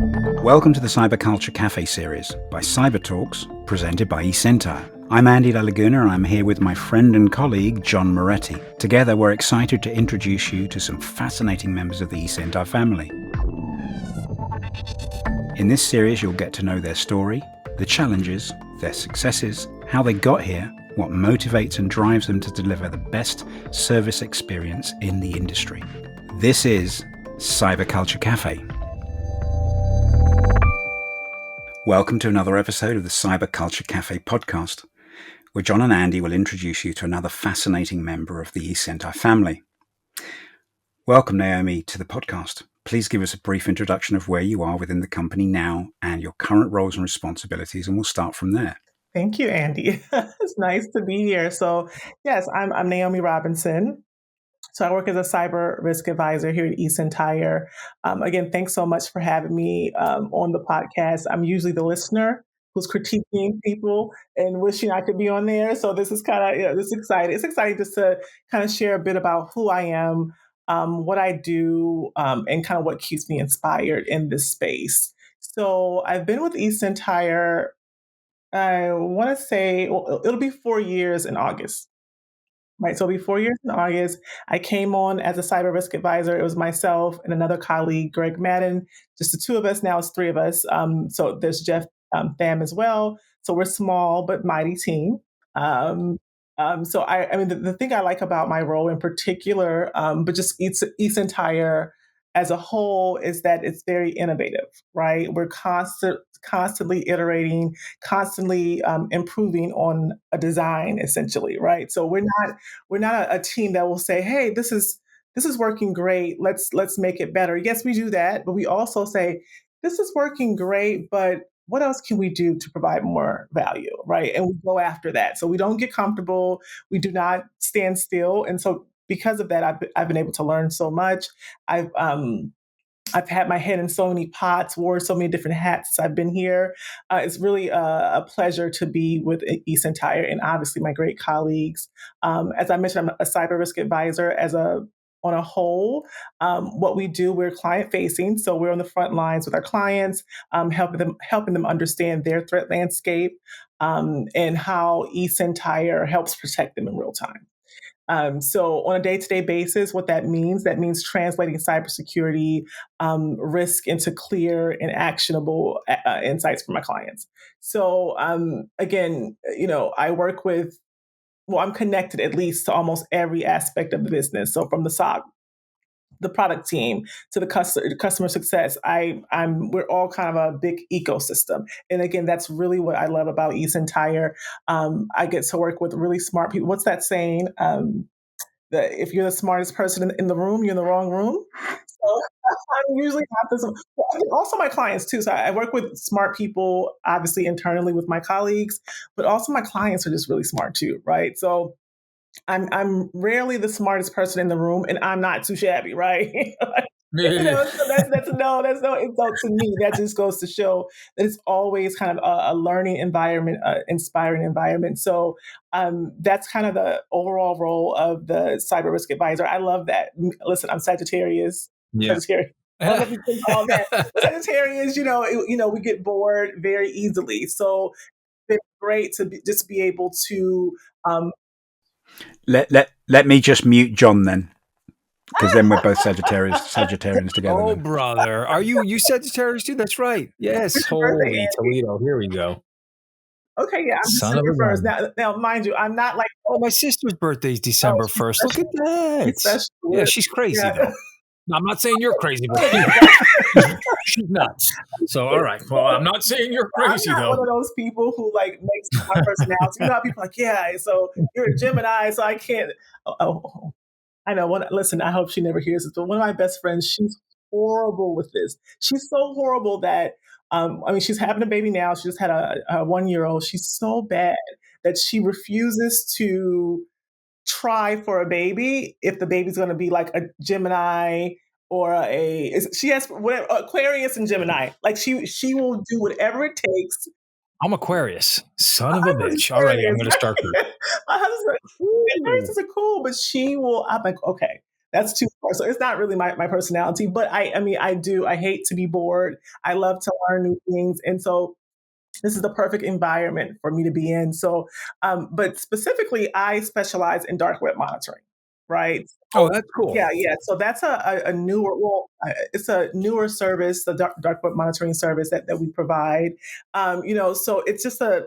Welcome to the Cyberculture Cafe series by Cyber Talks, presented by eSentire. I'm Andy La Laguna and I'm here with my friend and colleague, John Moretti. Together, we're excited to introduce you to some fascinating members of the eSentire family. In this series, you'll get to know their story, the challenges, their successes, how they got here, what motivates and drives them to deliver the best service experience in the industry. This is Cyberculture Cafe. Welcome to another episode of the Cyberculture Cafe podcast, where John and Andy will introduce you to another fascinating member of the eSentire family. Welcome, Naomi, to the podcast. Please give us a brief introduction of where you are within the company now and your current roles and responsibilities, and we'll start from there. Thank you, Andy. It's nice to be here. So, yes, I'm Naomi Robinson. So I work as a cyber risk advisor here at eSentire. Again, thanks so much for having me on the podcast. I'm usually the listener who's critiquing people and wishing I could be on there. So this is kind of, this is exciting. It's exciting just to kind of share a bit about who I am, what I do, and kind of what keeps me inspired in this space. So I've been with eSentire, I want to say, it'll be 4 years in August. Right. So it'll be 4 years in August. I came on as a cyber risk advisor. It was myself and another colleague, Greg Madden, just the two of us. Now it's three of us. So there's Jeff Pham as well. So we're a small but mighty team. Um, so I mean, the thing I like about my role in particular, but just eSentire as a whole, is that it's very innovative, right? We're constantly iterating, constantly improving on a design, essentially, right? So we're not a team that will say, "Hey, this is working great. Let's make it better." Yes, we do that, but we also say, "This is working great, but what else can we do to provide more value?" Right? And we go after that. So we don't get comfortable. We do not stand still. And so because of that, I've been able to learn so much. I've um, I've had my head in so many pots, wore so many different hats since I've been here. It's really a pleasure to be with eSentire and obviously my great colleagues. As I mentioned, I'm a cyber risk advisor on a whole. What we do, we're client facing, so we're on the front lines with our clients, helping them understand their threat landscape, and how eSentire helps protect them in real time. So on a day-to-day basis, what that means translating cybersecurity risk into clear and actionable insights for my clients. So again, I work with, well, I'm connected at least to almost every aspect of the business. So from the SOC, the product team, to the customer success, we're all kind of a big ecosystem. And again, that's really what I love about eSentire. I get to work with really smart people. What's that saying? That if you're the smartest person in the room, you're in the wrong room. So I'm usually not this. Also, my clients too. So I work with smart people, obviously internally with my colleagues, but also my clients are just really smart too, right? So I'm rarely the smartest person in the room, and I'm not too shabby, right? So that's no insult to me. That just goes to show that it's always kind of a learning environment, inspiring environment. So that's kind of the overall role of the cyber risk advisor. I love that. Listen, I'm Sagittarius. Yeah. Sagittarius. I don't know if you think all that. Sagittarius, we get bored very easily. So it's great to just be able to. Let me just mute John then, because then we're both Sagittarians together. Oh, then. brother. Are you Sagittarius too? That's right. Yes. Holy Toledo. Here we go. Okay, yeah, I'm December 1st. Now, mind you, I'm not like... Oh, my sister's birthday is December 1st. Look at that. Yeah, she's crazy, though. No, I'm not saying you're crazy, but she's nuts. So, all right. Well, I'm not saying you're crazy, I'm not though. one of those people who makes my personality. You know how people are like, yeah, so you're a Gemini, so I can't... Oh, I know. Listen, I hope she never hears this, but one of my best friends, she's horrible with this. She's so horrible that, she's having a baby now. She just had a 1-year-old. She's so bad that she refuses to try for a baby if the baby's going to be like a Gemini or she has whatever, Aquarius and Gemini. Like she will do whatever it takes. I'm Aquarius, son of a bitch. All right, I'm going to start her. My husband's Aquarius are cool, but she will. I'm like, okay, that's too far. So it's not really my personality, but I mean, I hate to be bored. I love to learn new things. And so this is the perfect environment for me to be in. So, but specifically, I specialize in dark web monitoring, right? Oh, So, that's cool. yeah. So that's a newer, it's a newer service, the dark web monitoring service that we provide. So it's just a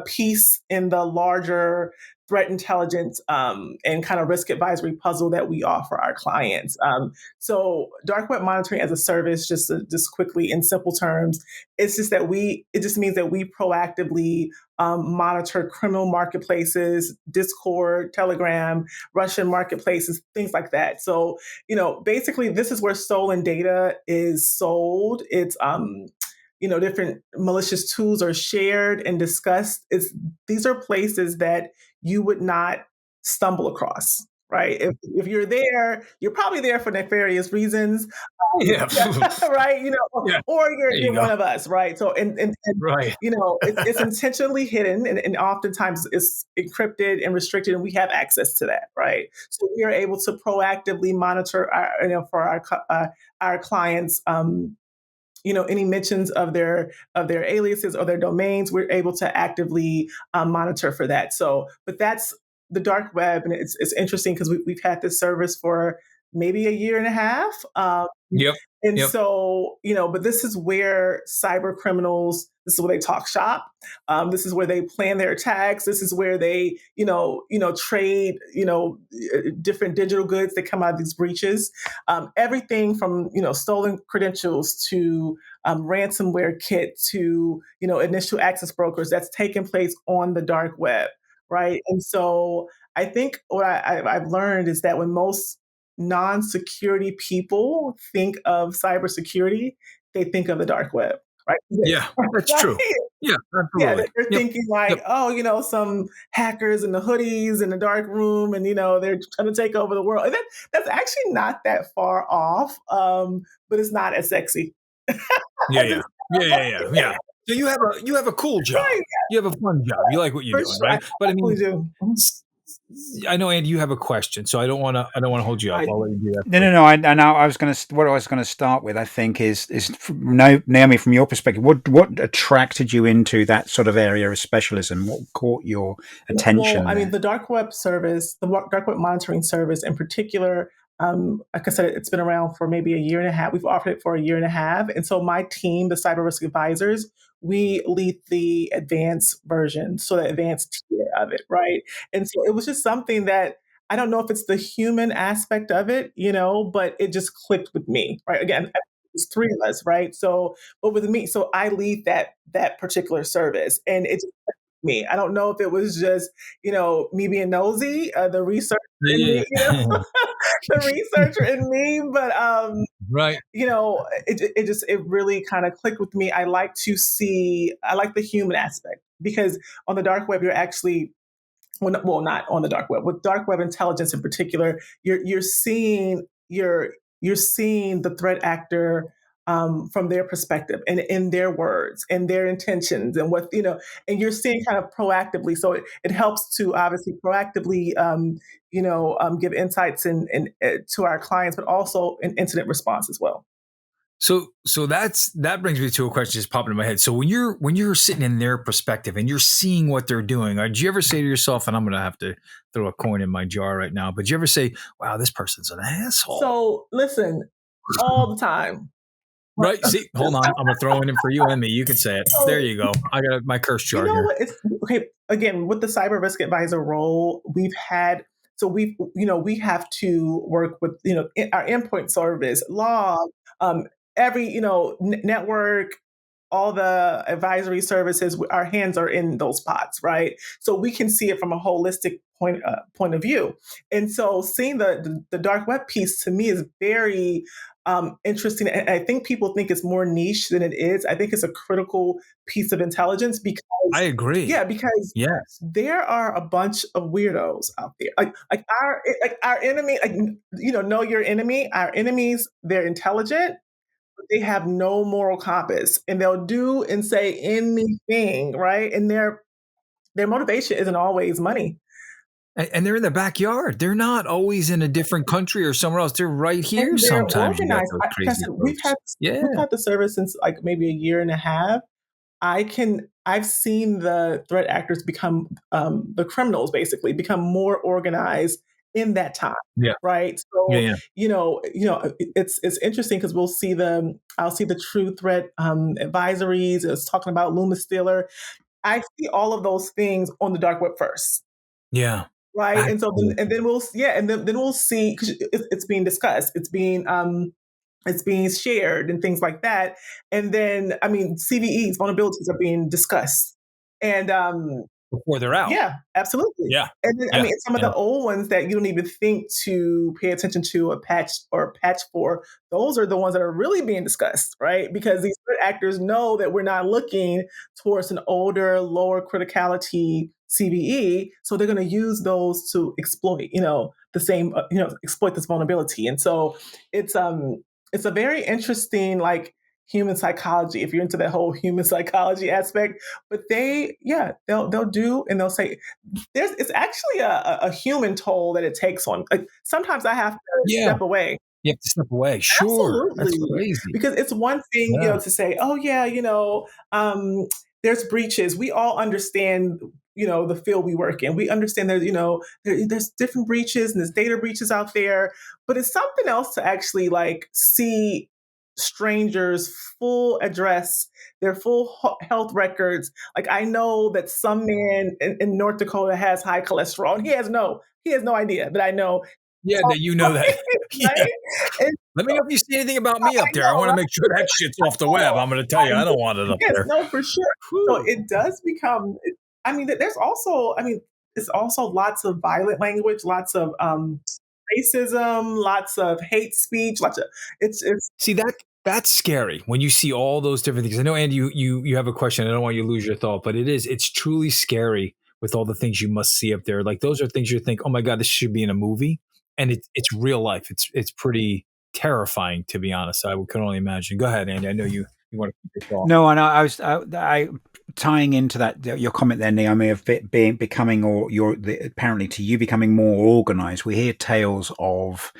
piece in the larger threat intelligence and kind of risk advisory puzzle that we offer our clients. So dark web monitoring as a service, just quickly in simple terms, it just means that we proactively monitor criminal marketplaces, Discord, Telegram, Russian marketplaces, things like that. So, basically this is where stolen data is sold. It's different malicious tools are shared and discussed. These are places that you would not stumble across, right? If you're there, you're probably there for nefarious reasons. Yeah. Right? Yeah. Or There you you're go. one of us, right? So and Right. it's intentionally hidden and oftentimes it's encrypted and restricted, and we have access to that, right? So we are able to proactively monitor for our clients, any mentions of their aliases or their domains. We're able to actively monitor for that. So, but that's the dark web, and it's interesting because we've had this service for maybe a year and a half. Yep. And Yep. so, but this is where cyber criminals, this is where they talk shop. This is where they plan their attacks. This is where they, trade, different digital goods that come out of these breaches. Everything from, stolen credentials to ransomware kit to, initial access brokers that's taken place on the dark web, right? And so I think what I've learned is that when most non-security people think of cybersecurity, they think of the dark web, right? Yeah, that's Right? true. Yeah, Yeah, absolutely. they're Yep. thinking like, Yep. oh, some hackers in the hoodies in the dark room, and they're trying to take over the world. And that's actually not that far off, but it's not as sexy. Yeah, yeah. Yeah. So you have a cool job. Right, You have a fun job. You like what you're for doing, sure. I right? But I mean, absolutely do. Mhm. I know, Andy, you have a question, so I don't wanna hold you up. Right. I'll let you do that No, first. no, no. What I was going to start with, I think, is Naomi, from your perspective, what attracted you into that sort of area of specialism? What caught your Well, attention I mean, there? the dark web service, dark web monitoring service in particular, like I said, it's been around for maybe a year and a half. We've offered it for a year and a half. And so my team, the cyber risk advisors, we lead the advanced version, so the advanced tier of it, right? And so it was just something that I don't know if it's the human aspect of it, but it just clicked with me, right? Again, it's three of us, right? So, but with me, so I lead that particular service, and it just me. I don't know if it was just, me being nosy, the research in Yeah, me, yeah. the researcher in me, but Right. it really kind of clicked with me. I like the human aspect because on the dark web, you're actually well, not on the dark web. With dark web intelligence in particular, you're seeing the threat actor from their perspective and in their words and their intentions and and you're seeing kind of proactively. So it helps to obviously proactively, give insights and to our clients, but also in incident response as well. So that brings me to a question just popping in my head. So when you're sitting in their perspective and you're seeing what they're doing, did you ever say to yourself, and I'm gonna have to throw a coin in my jar right now, but did you ever say, wow, this person's an asshole? So listen, all the time. Right? See, hold on. I'm gonna throw it in for you and me. You can say it. There So you go. I got my curse you jar know here. what? It's okay. Again, with the cyber risk advisor role, we have to work with, our endpoint service, log, um, every, network, all the advisory services, our hands are in those pots, right? So we can see it from a holistic point of view. And so seeing the dark web piece to me is very interesting. And I think people think it's more niche than it is. I think it's a critical piece of intelligence I because, yeah, agree. because Yes. there are a bunch of weirdos out there. Like our enemy, know your enemy. Our enemies, they're intelligent, they have no moral compass, and they'll do and say anything, right? And their motivation isn't always money. And they're in the backyard. They're not always in a different country or somewhere else. They're right here. And they're Sometimes you got organized. those Like I crazy said, folks. Yeah. we've had the service since like maybe a year and a half. I've seen the threat actors become the criminals basically become more organized in that time, Yeah. right? Yeah. So Yeah. it's interesting because I'll see the true threat advisories. It's talking about Luma Stealer. I see all of those things on the dark web first. Yeah. Right, and so Absolutely. then we'll then we'll see because it's being discussed. It's being shared and things like that. And then, I mean, CVEs, vulnerabilities are being discussed. And Before they're out. yeah, absolutely. Yeah. And then, I Yeah. mean, some of Yeah. the old ones that you don't even think to pay attention to or patch for, those are the ones that are really being discussed, right? Because these threat actors know that we're not looking towards an older, lower criticality CVE, so they're going to use those to exploit, exploit this vulnerability. And so it's a very interesting like human psychology if you're into that whole human psychology aspect. But they'll do and they'll say it's actually a human toll that it takes on. Like sometimes I have to Yeah. step away. You have to step away. Sure. That's Absolutely. crazy. Because it's one thing, Yeah. to say, oh yeah, there's breaches. We all understand, the field we work in. We understand there's different breaches and there's data breaches out there, but it's something else to actually like see strangers full address, their full health records. Like I know that some man in North Dakota has high cholesterol and he has no idea that I know. Yeah, that you know that. Yeah. Right? And Let me know if you see anything about me I up there. I know, want to make sure that shit's off the web. I'm going to tell you, I don't want it up yes, there. no, for sure. So Whew. it does become. I mean, there's also. I mean, it's also lots of violent language, lots of racism, lots of hate speech, lots of. It's See that's scary when you see all those different things. I know, Andy, you have a question. I don't want you to lose your thought, but it's truly scary with all the things you must see up there. Like those are things you think, oh my god, this should be in a movie, and it's real life. It's pretty terrifying, to be honest. I can only imagine. Go ahead, Andy. I know you want to keep your thought. No, I tying into that your comment there, Naomi, of becoming apparently to you becoming more organized. We hear tales of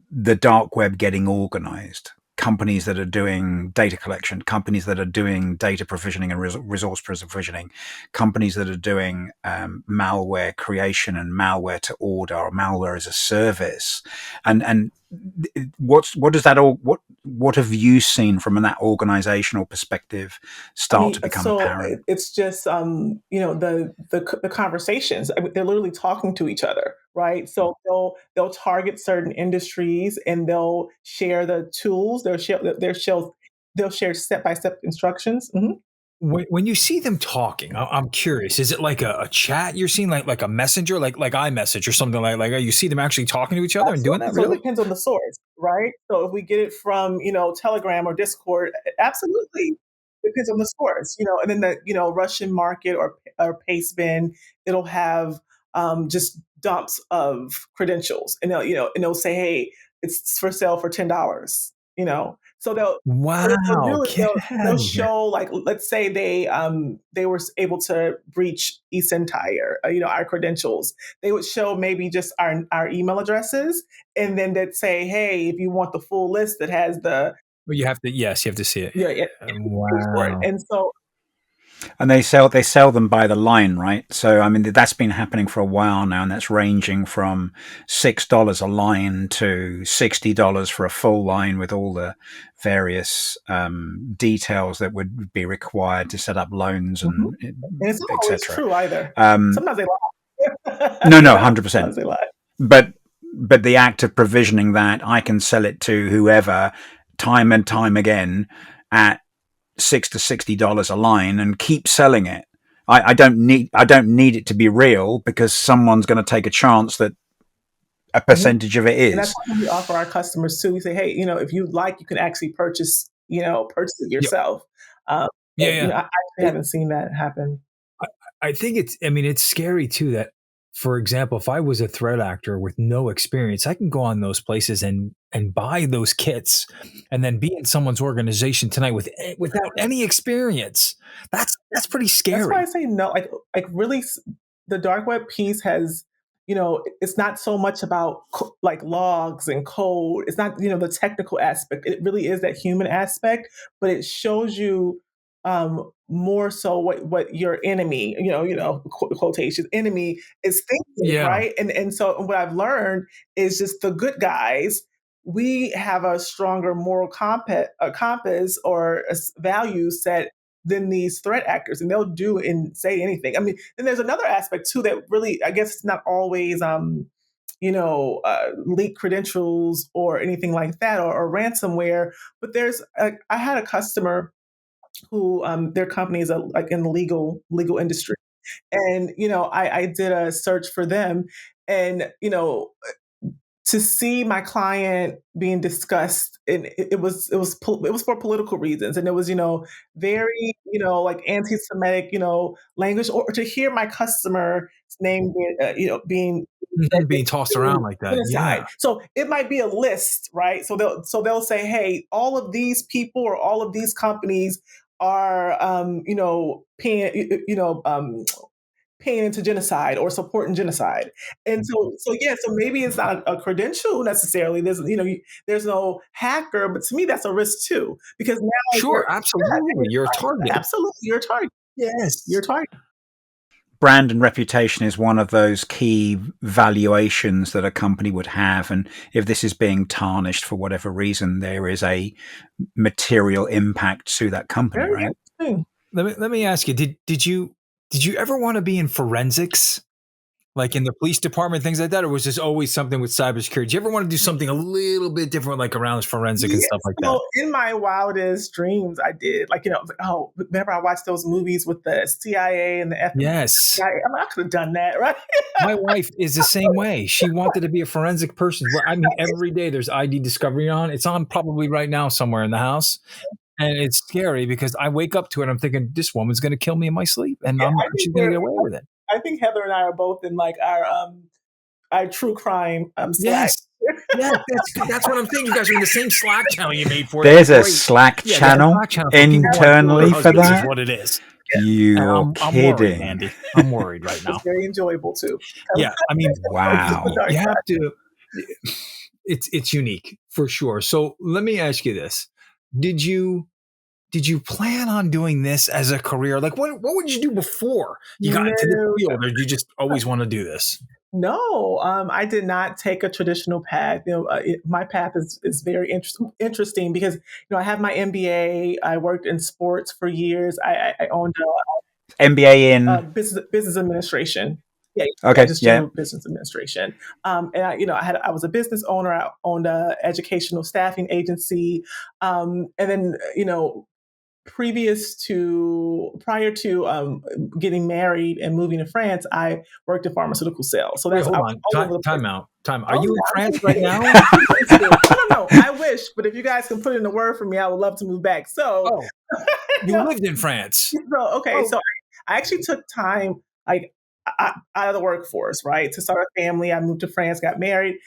the dark web getting organized. Companies that are doing data collection, companies that are doing data provisioning and resource provisioning, companies that are doing malware creation and malware to order or malware as a service. And what does that all what have you seen from that organizational perspective I start mean, to become so apparent? it's just the conversations. I mean, they're literally talking to each other, right? So they'll target certain industries and they'll share the tools. They'll share step by step instructions. Mhm. When you see them talking, I'm curious. Is it like a chat you're seeing, like a messenger, like iMessage or something like you see them actually talking to each other and doing Absolutely. that? So it Really? depends on the source, right? So if we get it from, Telegram or Discord, absolutely depends on the source, and then the, Russian market or Pastebin, it'll have just dumps of credentials and they'll say, hey, it's for sale for $10, So what they'll Wow! do is Get out they'll of here. show like let's say they were able to breach eSentire, our credentials. They would show maybe just our email addresses, and then they'd say, hey, if you want the full list that has the Well, you have to. Yes, you have to see it. yeah, pay for it. Wow. And so And they sell them by the line, right? So I mean that's been happening for a while now, and that's ranging from $6 a line to $60 for a full line with all the various details that would be required to set up loans mhm. and And it's not always etc. true either. Um, Sometimes they lie. no, 100%. Sometimes they lie. But the act of provisioning that I can sell it to whoever time and time again at $60 a line and keep selling it. I don't need it to be real because someone's going to take a chance that a Mhm. percentage of it And that's is. something we offer our customers too. We say, hey, if you'd like, you can actually purchase it Yep. yourself. Yeah. But, Yeah. I actually haven't seen that happen. I, I think it's scary too that, for example, if I was a threat actor with no experience, I can go on those places and buy those kits and then be in someone's organization tonight without any experience. That's pretty That's why I scary. say no. Like really. the dark web piece has, it's not so much about like logs and code. It's not, the technical aspect. It really is that human aspect, but it shows you more so what your enemy, quotation enemy is thinking, Yeah. right? And so what I've learned is just the good guys, we have a stronger moral compass or a value set than these threat actors, and they'll do and say anything. I mean, then there's another aspect too that really, I guess, it's not always, leak credentials or anything like that, or ransomware. But I had a customer who, their company is like in the legal industry, and I did a search for them, and to see my client being discussed, and it was for political reasons, and it was very like anti-Semitic language, or to hear my customer's name being Mhm, being tossed around like that. Yeah. genocide. So it might be a list, right? So they'll say, hey, all of these people or all of these companies are paying paying into genocide or supporting genocide. And so yeah, so maybe it's not a credential necessarily. There's no hacker, but to me that's a risk too, because now Sure, absolutely. You're a target. absolutely you're a target. Yes. You're a target. Brand and reputation is one of those key valuations that a company would have. And if this is being tarnished for whatever reason, there is a material impact to that company, Very right? interesting. Let me ask you, did you ever want to be in forensics? Like in the police department, things like that, or was this always something with cybersecurity? Did you ever want to do something a little bit different, like around forensic and Yeah, stuff like that? so in my wildest dreams, I did. Like, I was like, oh, whenever I watched those movies with the CIA and the FBI, Yes. I'm like, I could have done that, right? My wife is the same way. She wanted to be a forensic person. Well, I mean, every day there's ID discovery on. It's on probably right now somewhere in the house. And it's scary because I wake up to it. I'm thinking, this woman's going to kill me in my sleep. And Yeah, I think she's going to get away with it. I think Heather and I are both in like our true crime Slack. Yes. Yeah, that's what I'm saying. You guys are in the same Slack channel you made for it. There's a Great. Slack Yeah, channel Slack channel for people who want to kill internally their for husbands is that. what it is. You're I'm worried, kidding. Andy. I'm worried right now. It's very enjoyable too. Yeah, I mean, Wow. you have to. It's unique for sure. So let me ask you this: Did you plan on doing this as a career? Like, what would you do before you got into this field, or did you just always want to do this? No, I did not take a traditional path. My path is very interesting because I have my MBA. I worked in sports for years. I owned MBA in business administration. Yeah, okay, just yeah. general business administration. And I was a business owner. I owned a educational staffing agency, and then prior to getting married and moving to France, I worked in pharmaceutical sales. So Wait, that's hold I on. was all over the place. Time out. Are Oh, you in yeah. France right now? No, I wish, but if you guys can put in a word for me, I would love to move back. So, Oh, you lived in France. okay, so I actually took time like out of the workforce, right, to start a family. I moved to France, got married,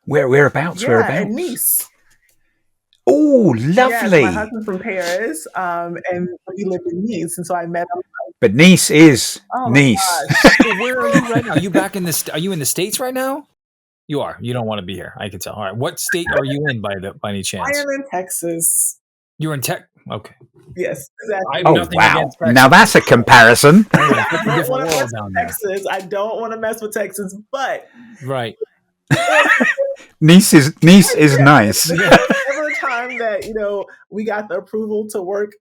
Whereabouts? yeah, Whereabouts? in Nice. Oh, Yes, my lovely. husband's from Paris, and he lived in Nice, and so I met him. But Nice is Oh my Nice. gosh. So where are you right now? Are you back in the? Are you in the States right now? You are. You don't want to be here. I can tell. All right. What state are you in by any I chance? am in Texas. You're in Tech. Okay. Yes, I exactly. have Oh, nothing wow. against Texas. Now that's a comparison. It's I a don't different want to world mess down with there. Texas. I don't want to mess with Texas, but Right. Nice is nice. every time that we got the approval to work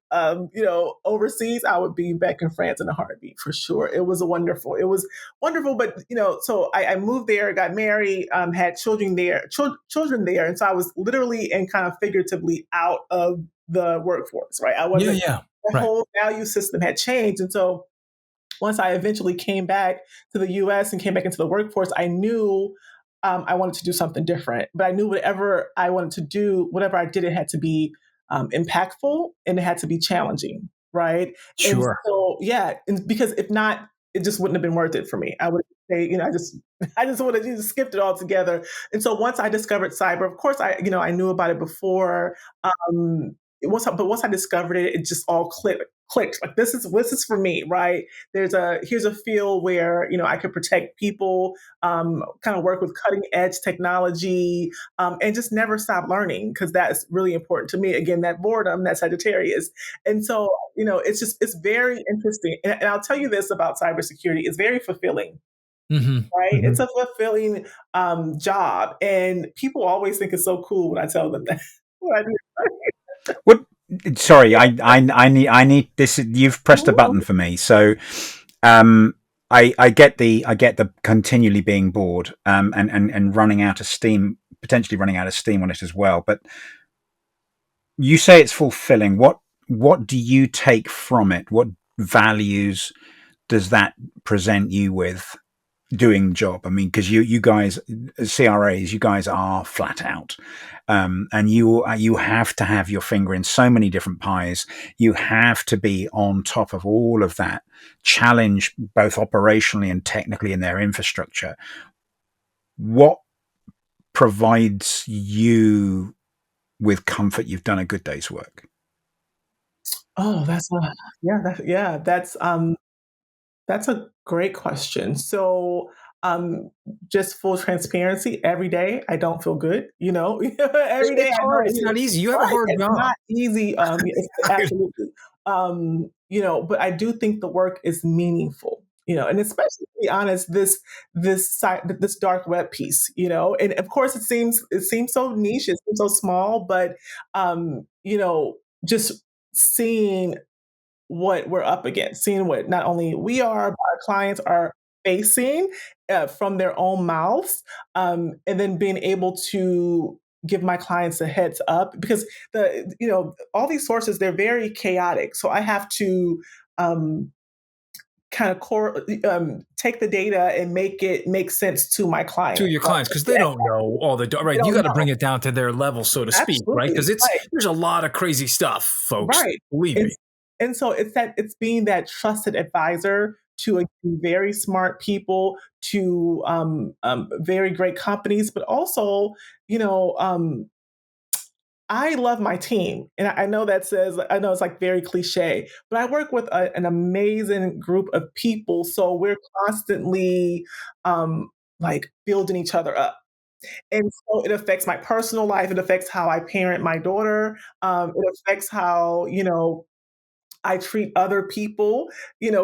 overseas, I would be back in France in a heartbeat for sure. It was wonderful. But so I moved there, got married, had children there, and so I was literally and kind of figuratively out of the workforce. Right, I wasn't. Yeah. The Right. whole value system had changed, and so once I eventually came back to the US and came back into the workforce, I knew I wanted to do something different. But I knew whatever I wanted to do, whatever I did, it had to be impactful and it had to be challenging, right? And Sure. so, yeah, and because if not, it just wouldn't have been worth it for me. I would say, I just would have just skipped it altogether. And so once I discovered cyber, of course, I knew about it before. once I discovered it, it just all clicked. Like this is for me, right? Here's a field where I could protect people, kind of work with cutting edge technology, and just never stop learning because that's really important to me. Again, that boredom, that Sagittarius, and so it's very interesting. And I'll tell you this about cybersecurity: it's very fulfilling. Mm-hmm. Right? Mm-hmm. It's a fulfilling job, and people always think it's so cool when I tell them that. What I do. What? Sorry, I need this. You've pressed a button for me. So, I get the continually being bored, and running out of steam, potentially running out of steam on it as well. But you say it's fulfilling. What do you take from it? What values does that present you with doing the job? I mean, because you guys, CRAs, you guys are flat out, and you have to have your finger in so many different pies. You have to be on top of all of that, challenge both operationally and technically in their infrastructure. What provides you with comfort? You've done a good day's work. Oh, that's a great question. So, just full transparency, every day I don't feel good, every day It's I know hard. It's not easy. You have a right, hard it's job. not easy, it's absolutely, but I do think the work is meaningful, and especially to be honest, this dark web piece, and of course it seems so niche, it seems so small, but, just seeing what we're up against, seeing what not only we are, but our clients are facing from their own mouths, and then being able to give my clients a heads up because all these sources they're very chaotic, so I have to um, kind of take the data and make it make sense to my To client. your clients because they Yeah, don't know all the they right. You don't got to know. bring it down to their level, so to speak, right? Absolutely Because right. there's a lot of crazy stuff, folks. Right. Believe And me. and so it's being that trusted advisor to very smart people, to very great companies, but also, you know, um, I love my team, and I know it's like very cliche, but I work with an amazing group of people, so we're constantly like building each other up. And so it affects my personal life. It affects how I parent my daughter. It affects how, I treat other people.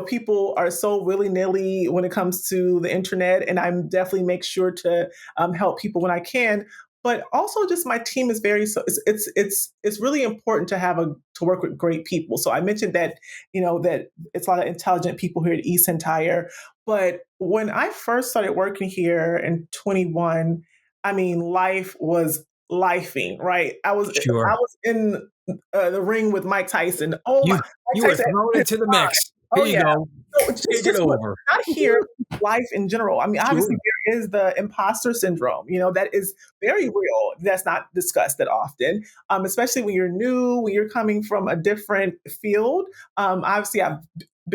People are so willy nilly when it comes to the internet, and I'm definitely make sure to help people when I can. But also, just my team is very so. It's really important to to work with great people. So I mentioned that that it's a lot of intelligent people here at eSentire. But when I first started working here in 21, I mean, life was lifing, right? I Sure. was in the ring with Mike Tyson. Oh my, You Mike you were Tyson thrown at his into the prime. mix. Here Oh you yeah. go. So it's Take it just what over. not here, life in general. I mean, Sure. obviously there is the imposter syndrome. That is very real. That's not discussed that often, especially when you're new, when you're coming from a different field. Obviously, I've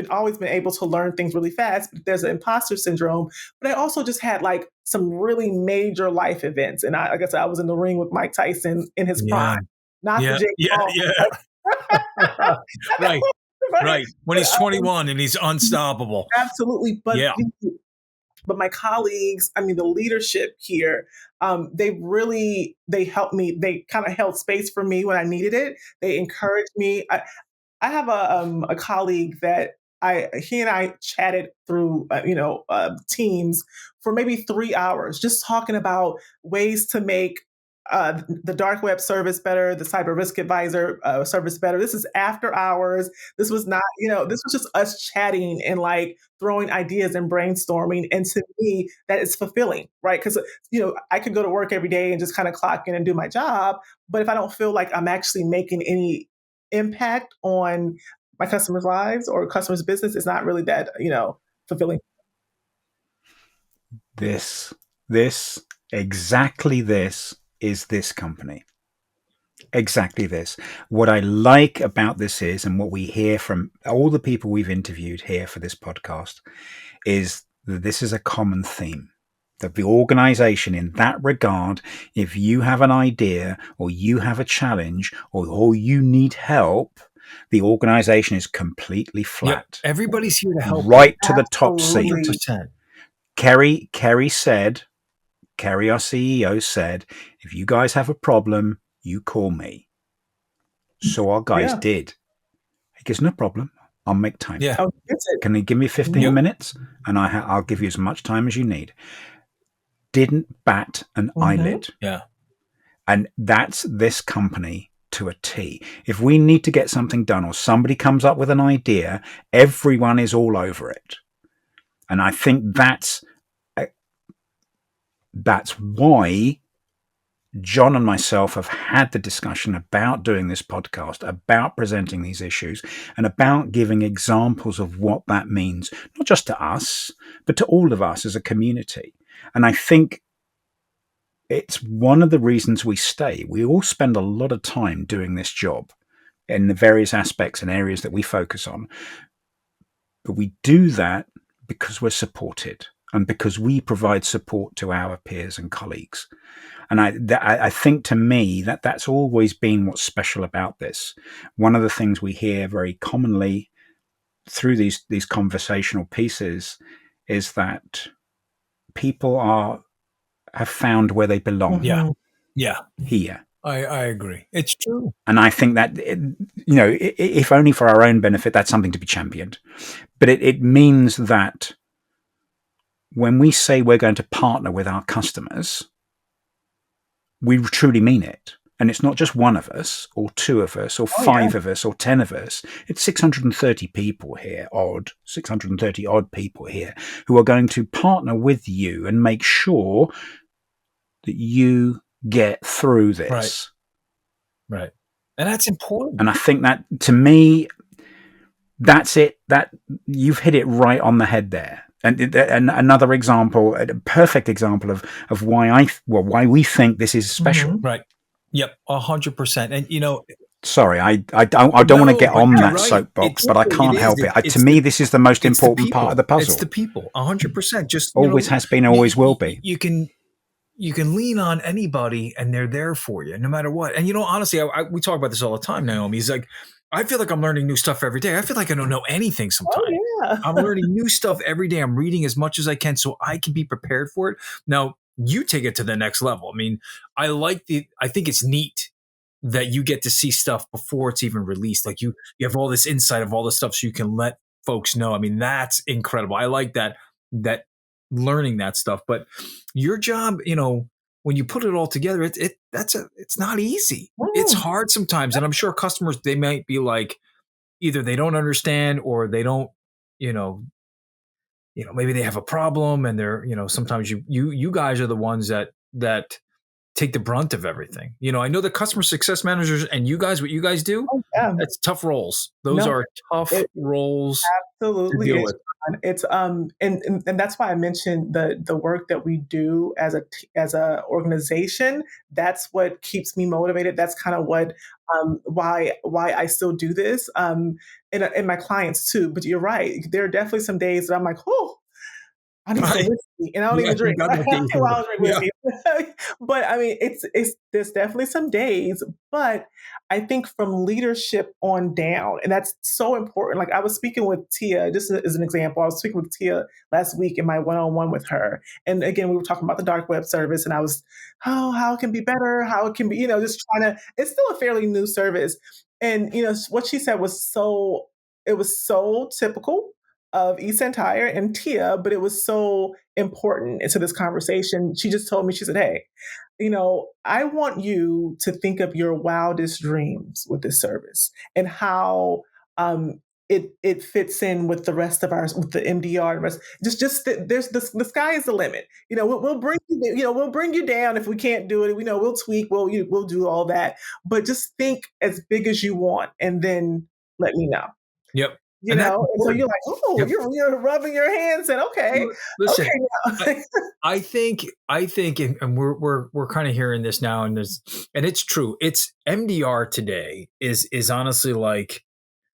always been able to learn things really fast, but there's an imposter syndrome. But I also just had like some really major life events, and like I said, I was in the ring with Mike Tyson in his prime, Yeah. not the Yeah. Jake Yeah. Paul. Yeah. Right. Right? Right. When But he's 21 and he's unstoppable. absolutely. Yeah. But my colleagues, I mean, the leadership here, they helped me. They kind of held space for me when I needed it. They encouraged me. I have a colleague that he and I chatted through Teams for maybe 3 hours, just talking about ways to make the dark web service better, the cyber risk advisor service better. This is after hours. This was not, this was just us chatting and like throwing ideas and brainstorming. And to me, that is fulfilling, right? Because I could go to work every day and just kind of clock in and do my job, but if I don't feel like I'm actually making any impact on my customers' lives or customers' business is not really that, fulfilling. This, exactly this is this company. Exactly this. What I like about this is, and what we hear from all the people we've interviewed here for this podcast, is that this is a common theme. That the organization in that regard, if you have an idea or you have a challenge or you need help, the organization is completely flat. Yep. Everybody's here to help right you. to the top Absolutely. seat. 100%. Kerry, our CEO said, if you guys have a problem, you call me. So our guys Yeah. did. He goes, no problem. I'll make time. Yeah. Oh, is it? Can you give me 15 Mhm. minutes? And I'll give you as much time as you need. Didn't bat an eyelid. Yeah. And that's this company to a T. If we need to get something done or somebody comes up with an idea, everyone is all over it. And I think that's why John and myself have had the discussion about doing this podcast, about presenting these issues, and about giving examples of what that means, not just to us, but to all of us as a community. And I think it's one of the reasons we stay. We all spend a lot of time doing this job in the various aspects and areas that we focus on. But we do that because we're supported and because we provide support to our peers and colleagues. And I think, to me, that's always been what's special about this. One of the things we hear very commonly through these conversational pieces is that people have found where they belong. Yeah. Yeah. Here. I agree. It's true. And I think that, if only for our own benefit, that's something to be championed. But it means that when we say we're going to partner with our customers, we truly mean it. And it's not just one of us or two of us or five of us or 10 of us. It's 630 people here, 630 odd people here who are going to partner with you and make sure that you get through this. Right. And that's important. And I think that, to me, that's it. That you've hit it right on the head there. And another example, a perfect example of why we think this is special. Right. Yep. 100%. And sorry, I don't want to get on that soapbox, but I can't help it. To me, this is the most important part of the puzzle. It's the people. 100%. Just always has been, always will be. You can lean on anybody, and they're there for you, no matter what. And honestly, we talk about this all the time, Naomi. He's like, I feel like I'm learning new stuff every day. I feel like I don't know anything sometimes. Oh, yeah. I'm learning new stuff every day. I'm reading as much as I can so I can be prepared for it. Now, you take it to the next level. I mean, I think it's neat that you get to see stuff before it's even released. Like you have all this insight of all this stuff so you can let folks know. I mean, that's incredible. I like that learning that stuff. But your job, when you put it all together, it's not easy. It's hard sometimes. And I'm sure customers, they might be like, either they don't understand or they don't, maybe they have a problem, and they're, sometimes you guys are the ones that take the brunt of everything. I know the customer success managers and you guys, what you guys do, that's tough roles. Those are tough roles. Absolutely. To deal with. It's and that's why I mentioned the work that we do as a organization. That's what keeps me motivated. That's kind of what why I still do this. And my clients too. But you're right. There are definitely some days that I'm like, oh, I need some whiskey, and I don't even drink. I don't drink whiskey. But I mean, there's definitely some days. But I think from leadership on down, and that's so important. Like I was speaking with Tia, just as an example, I was speaking with Tia last week in my one-on-one with her, and again, we were talking about the dark web service, and I was, how it can be better, how it can be, just trying to. It's still a fairly new service, and what she said was so typical of eSentire and Tia, but it was so important into this conversation. She just told me, she said, hey, I want you to think of your wildest dreams with this service and how it fits in with the rest of with the MDR and rest. There's the sky is the limit. We'll bring you, we'll bring you down if we can't do it. We'll tweak, we'll do all that, but just think as big as you want, and then let me know. Yep. And so you're like, oh, you're rubbing your hands and okay. Listen, okay I think, and we're kind of hearing this now, and it's true. It's MDR today is honestly like,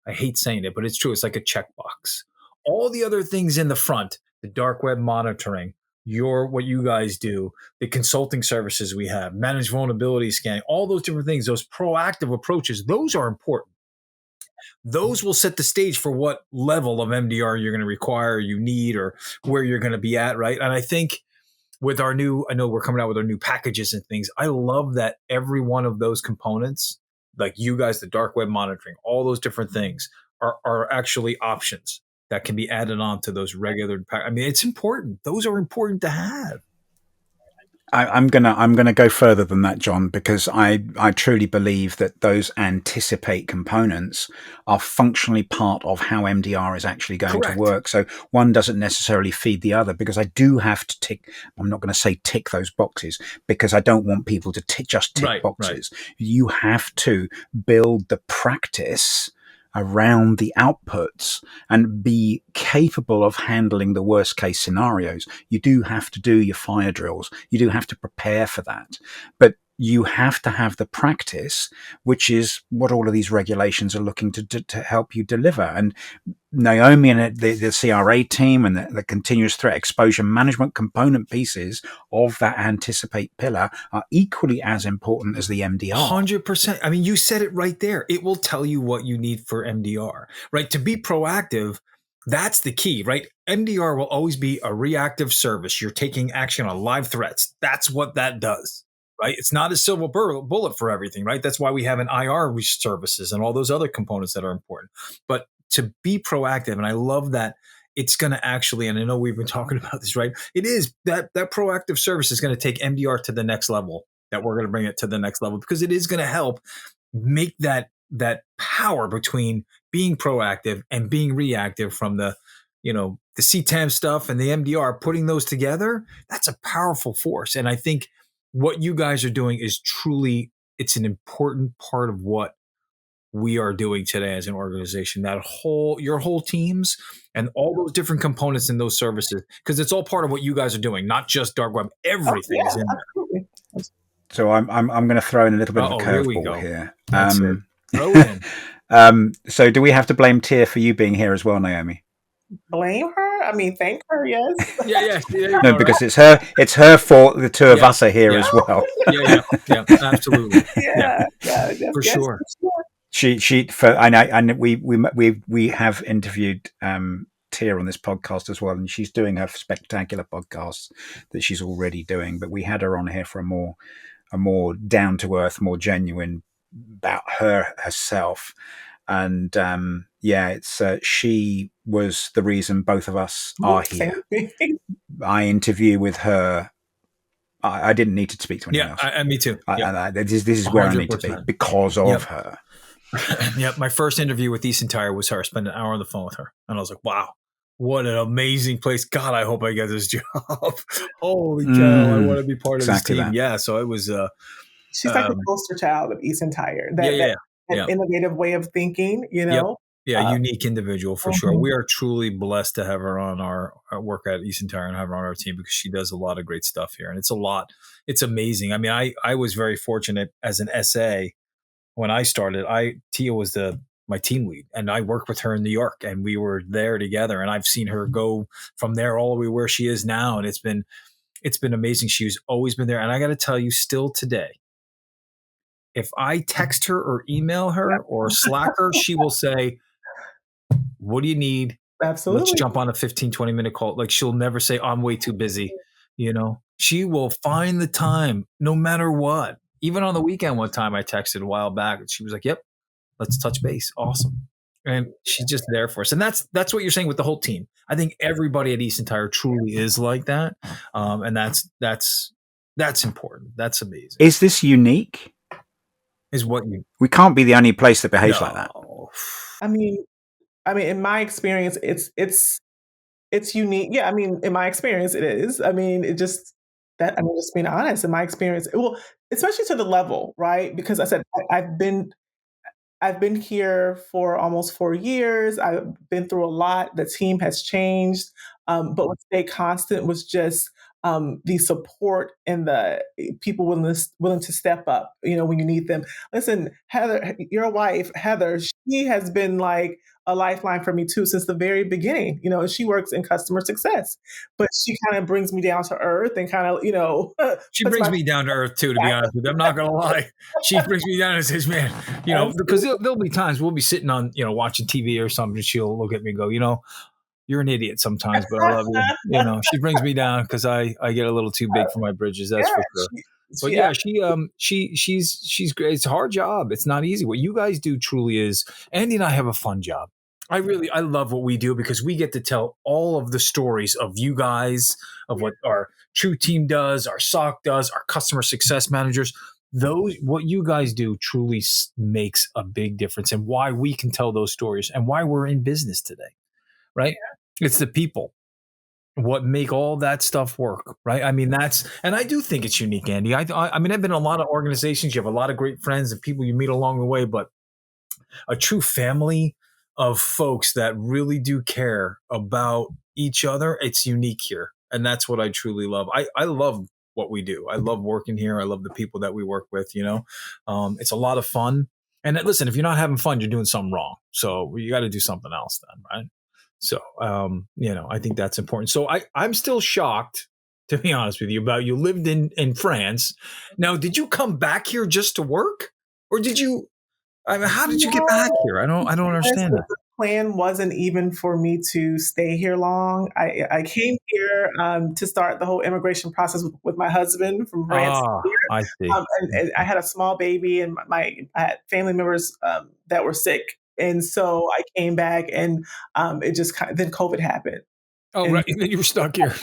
I hate saying it, but it's true. It's like a checkbox. All the other things in the front, the dark web monitoring, what you guys do, the consulting services we have, managed vulnerability scanning, all those different things, those proactive approaches, those are important. Those will set the stage for what level of MDR you're going to require, you need, or where you're going to be at, right? And I think with I know we're coming out with our new packages and things. I love that every one of those components, like you guys, the dark web monitoring, all those different things are actually options that can be added on to those regular. I mean, it's important. Those are important to have. I'm gonna go further than that, John, because I truly believe that those anticipate components are functionally part of how MDR is actually going Correct. to work. So one doesn't necessarily feed the other, because I do have to tick. I'm not going to say tick those boxes, because I don't want people to just tick boxes. Right. You have to build the practice around the outputs and be capable of handling the worst case scenarios. You do have to do your fire drills. You do have to prepare for that. But you have to have the practice, which is what all of these regulations are looking to help you deliver. And Naomi and the CRA team and the continuous threat exposure management component pieces of that anticipate pillar are equally as important as the MDR. 100%. I mean, you said it right there. It will tell you what you need for MDR, right? To be proactive, that's the key, right? MDR will always be a reactive service. You're taking action on live threats. That's what that does. Right? It's not a silver bullet for everything, right? That's why we have an IR services and all those other components that are important. But to be proactive, and I love that it's going to actually, and I know we've been talking about this, right? It is that proactive service is going to take MDR to the next level, that we're going to bring it to the next level, because it is going to help make that power between being proactive and being reactive from the CTEM stuff and the MDR, putting those together. That's a powerful force. And I think what you guys are doing is truly, it's an important part of what we are doing today as an organization. Your whole teams and all those different components in those services, because it's all part of what you guys are doing, not just dark web. Everything is in there. So I'm going to throw in a little bit of a curveball here. That's it. Throw it in. So do we have to blame Tia for you being here as well, Naomi? Blame her? I mean, thank her, yes. Yeah. No, because it's her fault the two of us are here as well. Yeah, absolutely. Yeah, for sure. We have interviewed Tia on this podcast as well, and she's doing her spectacular podcasts that she's already doing. But we had her on here for a more down to earth, more genuine about herself. And she was the reason both of us are here. I interview with her. I didn't need to speak to anyone else. Me too. This is where 100%. I need to be because of her. Yep. My first interview with eSentire was her. I spent an hour on the phone with her, and I was like, "Wow, what an amazing place! God, I hope I get this job. Holy cow, I want to be part of this team." That. Yeah. So it was. She's like the poster child of eSentire. That innovative way of thinking, you know. Yep. Yeah, unique individual for sure. We are truly blessed to have her on our work at eSentire and have her on our team, because she does a lot of great stuff here, and it's a lot. It's amazing. I mean, I was very fortunate as an SA when I started. Tia was my team lead, and I worked with her in New York, and we were there together. And I've seen her go from there all the way where she is now, and it's been amazing. She's always been there, and I got to tell you, still today, if I text her or email her or Slack her, she will say, "What do you need? Absolutely. Let's jump on a 15, 20-minute call." Like, she'll never say, "I'm way too busy." She will find the time no matter what. Even on the weekend, one time I texted a while back, and she was like, "Yep, let's touch base." Awesome. And she's just there for us. And that's what you're saying with the whole team. I think everybody at eSentire truly is like that. And that's important. That's amazing. Is this unique? We can't be the only place that behaves like that. I mean, in my experience, it's unique. Yeah, I mean, in my experience, it is. I mean, just being honest. In my experience, well, especially to the level, right? Because I said I've been here for almost 4 years. I've been through a lot. The team has changed, but what stayed constant was just the support and the people willing to step up, when you need them. Listen, Heather, your wife, Heather, she has been like a lifeline for me too since the very beginning. She works in customer success, but she kind of brings me down to earth and kind of, She puts brings my me down to earth too, to be honest with you. I'm not going to lie. She brings me down and says, man, because there'll be times we'll be sitting on, watching TV or something. And she'll look at me and go, you're an idiot sometimes, but I love you. She brings me down because I get a little too big for my bridges. That's for sure. But yeah, she's great. It's a hard job. It's not easy. What you guys do truly is. Andy and I have a fun job. I love what we do because we get to tell all of the stories of you guys, of what our true team does, our SOC does, our customer success managers. What you guys do truly makes a big difference, and why we can tell those stories and why we're in business today. Right? Yeah. It's the people what make all that stuff work, right? I mean, and I do think it's unique, Andy. I mean, I've been in a lot of organizations. You have a lot of great friends and people you meet along the way, but a true family of folks that really do care about each other, it's unique here. And that's what I truly love. I love what we do. I love working here. I love the people that we work with, it's a lot of fun. And listen, if you're not having fun, you're doing something wrong. So you got to do something else then, right? So, I think that's important. So I'm still shocked, to be honest with you, about you lived in France. Now, did you come back here just to work, or did you? I mean, how did you get back here? I don't understand that. The plan wasn't even for me to stay here long. I came here to start the whole immigration process with my husband from France. I see. And I had a small baby, and I had family members that were sick. And so I came back, and it just then COVID happened. Oh, right. And then you were stuck here.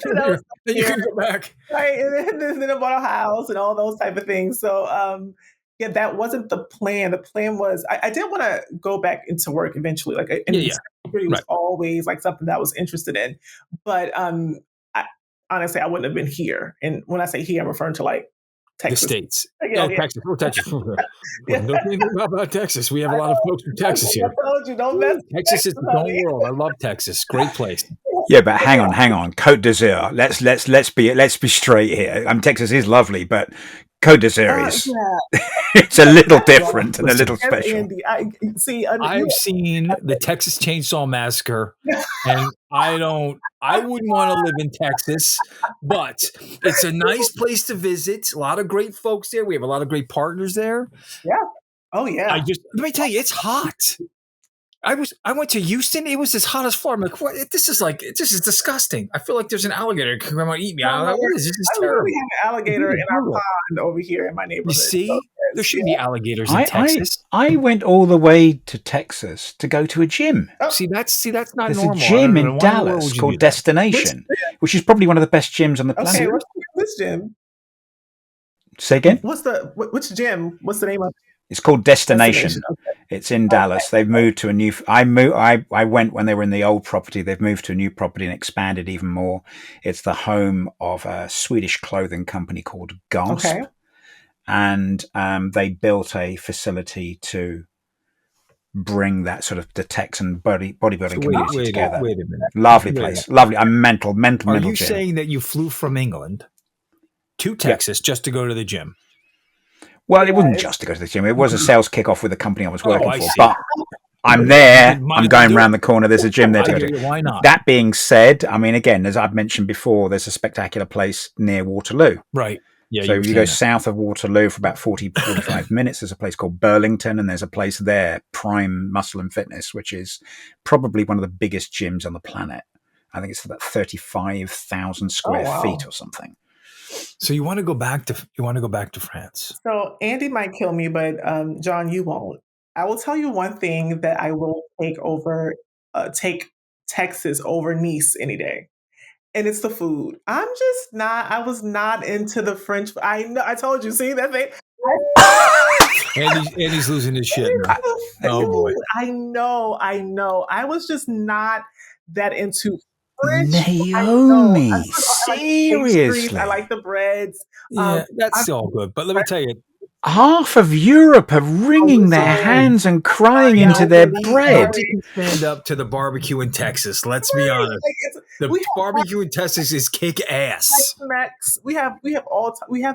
Then you couldn't go back. Right. And then I bought a house and all those type of things. So, that wasn't the plan. The plan was I did want to go back into work eventually. Like, security was always like something that I was interested in. But honestly, I wouldn't have been here. And when I say here, I'm referring to like Texas. The States. Texas. Oh, Texas. Don't think about Texas. We have a lot of folks from Texas here. I told you, don't mess. Texas is the whole world. I love Texas. Great place. Yeah, but hang on. Côte d'Azur. Let's be straight here. Texas is lovely, but Côte d'Azur is it's a little different and a little special. Andy, I've seen the Texas Chainsaw Massacre, and I wouldn't want to live in Texas, but it's a nice place to visit. A lot of great folks there. We have a lot of great partners there. Yeah. Oh yeah. Let me tell you, it's hot. I went to Houston. It was as hot as Florida. I'm like, what? This is disgusting. I feel like there's an alligator that can come out and eat me. What is this? This is terrible. We have an alligator in our pond over here in my neighborhood. You see, there shouldn't be alligators in Texas. I went all the way to Texas to go to a gym. Oh. See, that's not There's normal. There's a gym in Dallas called Destination, which is probably one of the best gyms on the planet. Okay, what's this gym? Say again? Which gym? What's the name of it? It's called Destination. Okay. It's in Dallas. They've moved to a new. I went when they were in the old property. They've moved to a new property and expanded even more. It's the home of a Swedish clothing company called Gasp, and they built a facility to bring that sort of the Texan bodybuilding community together. Wait a minute. Lovely place. Lovely. I'm mental. Are you saying that you flew from England to Texas just to go to the gym? Well, it wasn't just to go to the gym. It was a sales kickoff with the company I was working for. But I'm there. I'm going around the corner. There's a gym there to go to. Why not? That being said, I mean, again, as I've mentioned before, there's a spectacular place near Waterloo. Right. Yeah. So you go south of Waterloo for about 45 minutes. There's a place called Burlington, and there's a place there, Prime Muscle and Fitness, which is probably one of the biggest gyms on the planet. I think it's about 35,000 square feet or something. So you want to go back to France? So Andy might kill me, but John, you won't. I will tell you one thing that I will take Texas over Nice any day, and it's the food. I was not into the French. I know. I told you. See that thing. Andy's losing his shit. Oh boy. I know. I was just not that into French. Naomi, seriously. I like the breads. Yeah, that's all good. But let me tell you, half of Europe are wringing their hands and crying into their bread. Stand up to the barbecue in Texas. Let's be honest. The barbecue in Texas is kick ass. Max, we have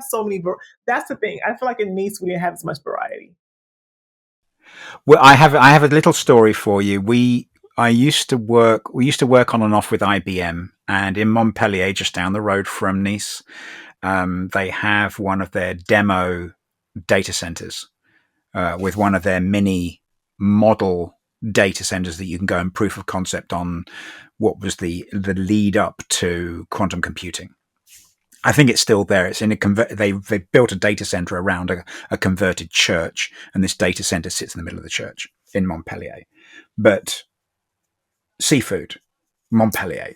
so many. That's the thing. I feel like in Nice we didn't have as much variety. Well, I have a little story for you. We used to work on and off with IBM, and in Montpellier, just down the road from Nice, they have one of their demo data centers with one of their mini model data centers that you can go and proof of concept on what was the lead up to quantum computing. I think it's still there. It's in they built a data center around a converted church, and this data center sits in the middle of the church in Montpellier. But seafood, Montpellier,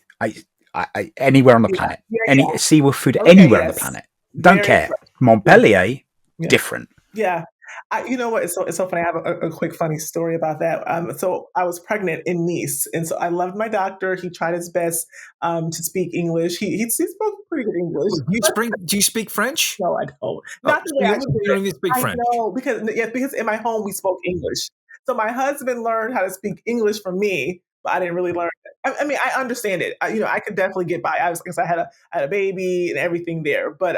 anywhere on the planet, seafood anywhere on the planet, don't care. Fresh. Montpellier, different. Yeah. You know what? It's so funny. I have a quick funny story about that. So I was pregnant in Nice, and so I loved my doctor. He tried his best to speak English. He spoke pretty good English. Do you speak French? No, I don't. Not the way you don't even speak French. No, because in my home we spoke English. So my husband learned how to speak English from me, but I didn't really learn it. I mean, I understand it. I could definitely get by. I had a baby and everything there, but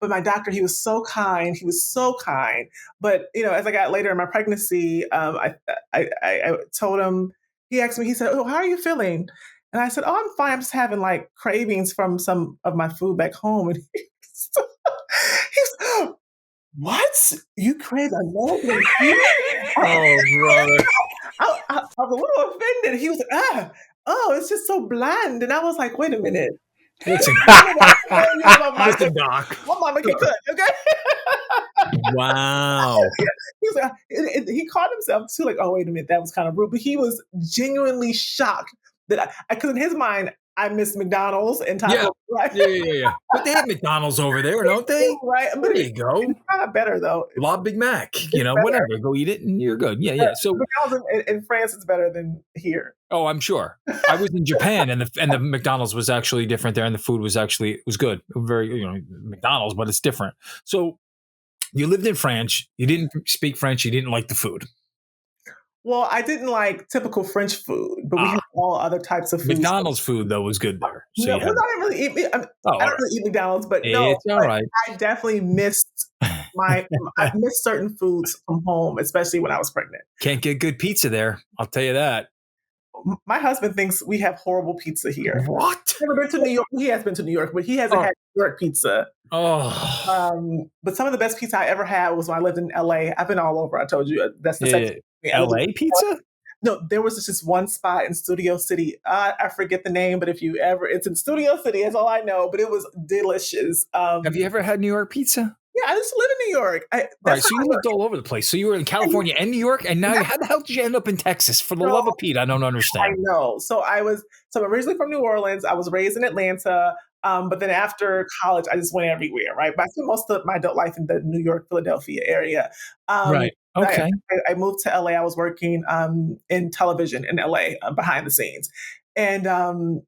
my doctor, he was so kind. He was so kind. But as I got later in my pregnancy, I told him. He asked me. He said, "Oh, how are you feeling?" And I said, "Oh, I'm fine. I'm just having like cravings from some of my food back home." And he's, "What? You crave American food?" Oh, brother. I was a little offended. He was like, it's just so bland. And I was like, wait a minute. Listen, Listen, Doc. My mama can cook, okay? Wow. He was like, he caught himself too, like, oh, wait a minute, that was kind of rude. But he was genuinely shocked that because in his mind, I miss McDonald's and tacos. Yeah. Right? Yeah. But they have McDonald's over there, don't they? Right. But there you go. It's kind of better though. Lob Big Mac, whatever. Go eat it and you're good. Yeah. So McDonald's in France is better than here. Oh, I'm sure. I was in Japan and the McDonald's was actually different there, and the food was good. Very, McDonald's, but it's different. So you lived in France. You didn't speak French. You didn't like the food. Well, I didn't like typical French food, but we had all other types of food. McDonald's food, though, was good there. So I don't really eat. I don't really eat McDonald's, but it's all right. I definitely missed I missed certain foods from home, especially when I was pregnant. Can't get good pizza there. I'll tell you that. My husband thinks we have horrible pizza here. What? Never been to New York. He has been to New York, but he hasn't had New York pizza. Oh. But some of the best pizza I ever had was when I lived in LA. I've been all over. I told you that's the second. LA pizza? No, there was just one spot in Studio City. I forget the name, but it's in Studio City. That's all I know. But it was delicious. Have you ever had New York pizza? Yeah, I used to live in New York. Right, so you lived all over the place. So you were in California and New York, and now how the hell did you end up in Texas? For the love of Pete, I don't understand. I know. So I'm originally from New Orleans. I was raised in Atlanta. But then after college, I just went everywhere, right? But I spent most of my adult life in the New York, Philadelphia area. Right. Okay. I moved to LA. I was working in television in LA behind the scenes. And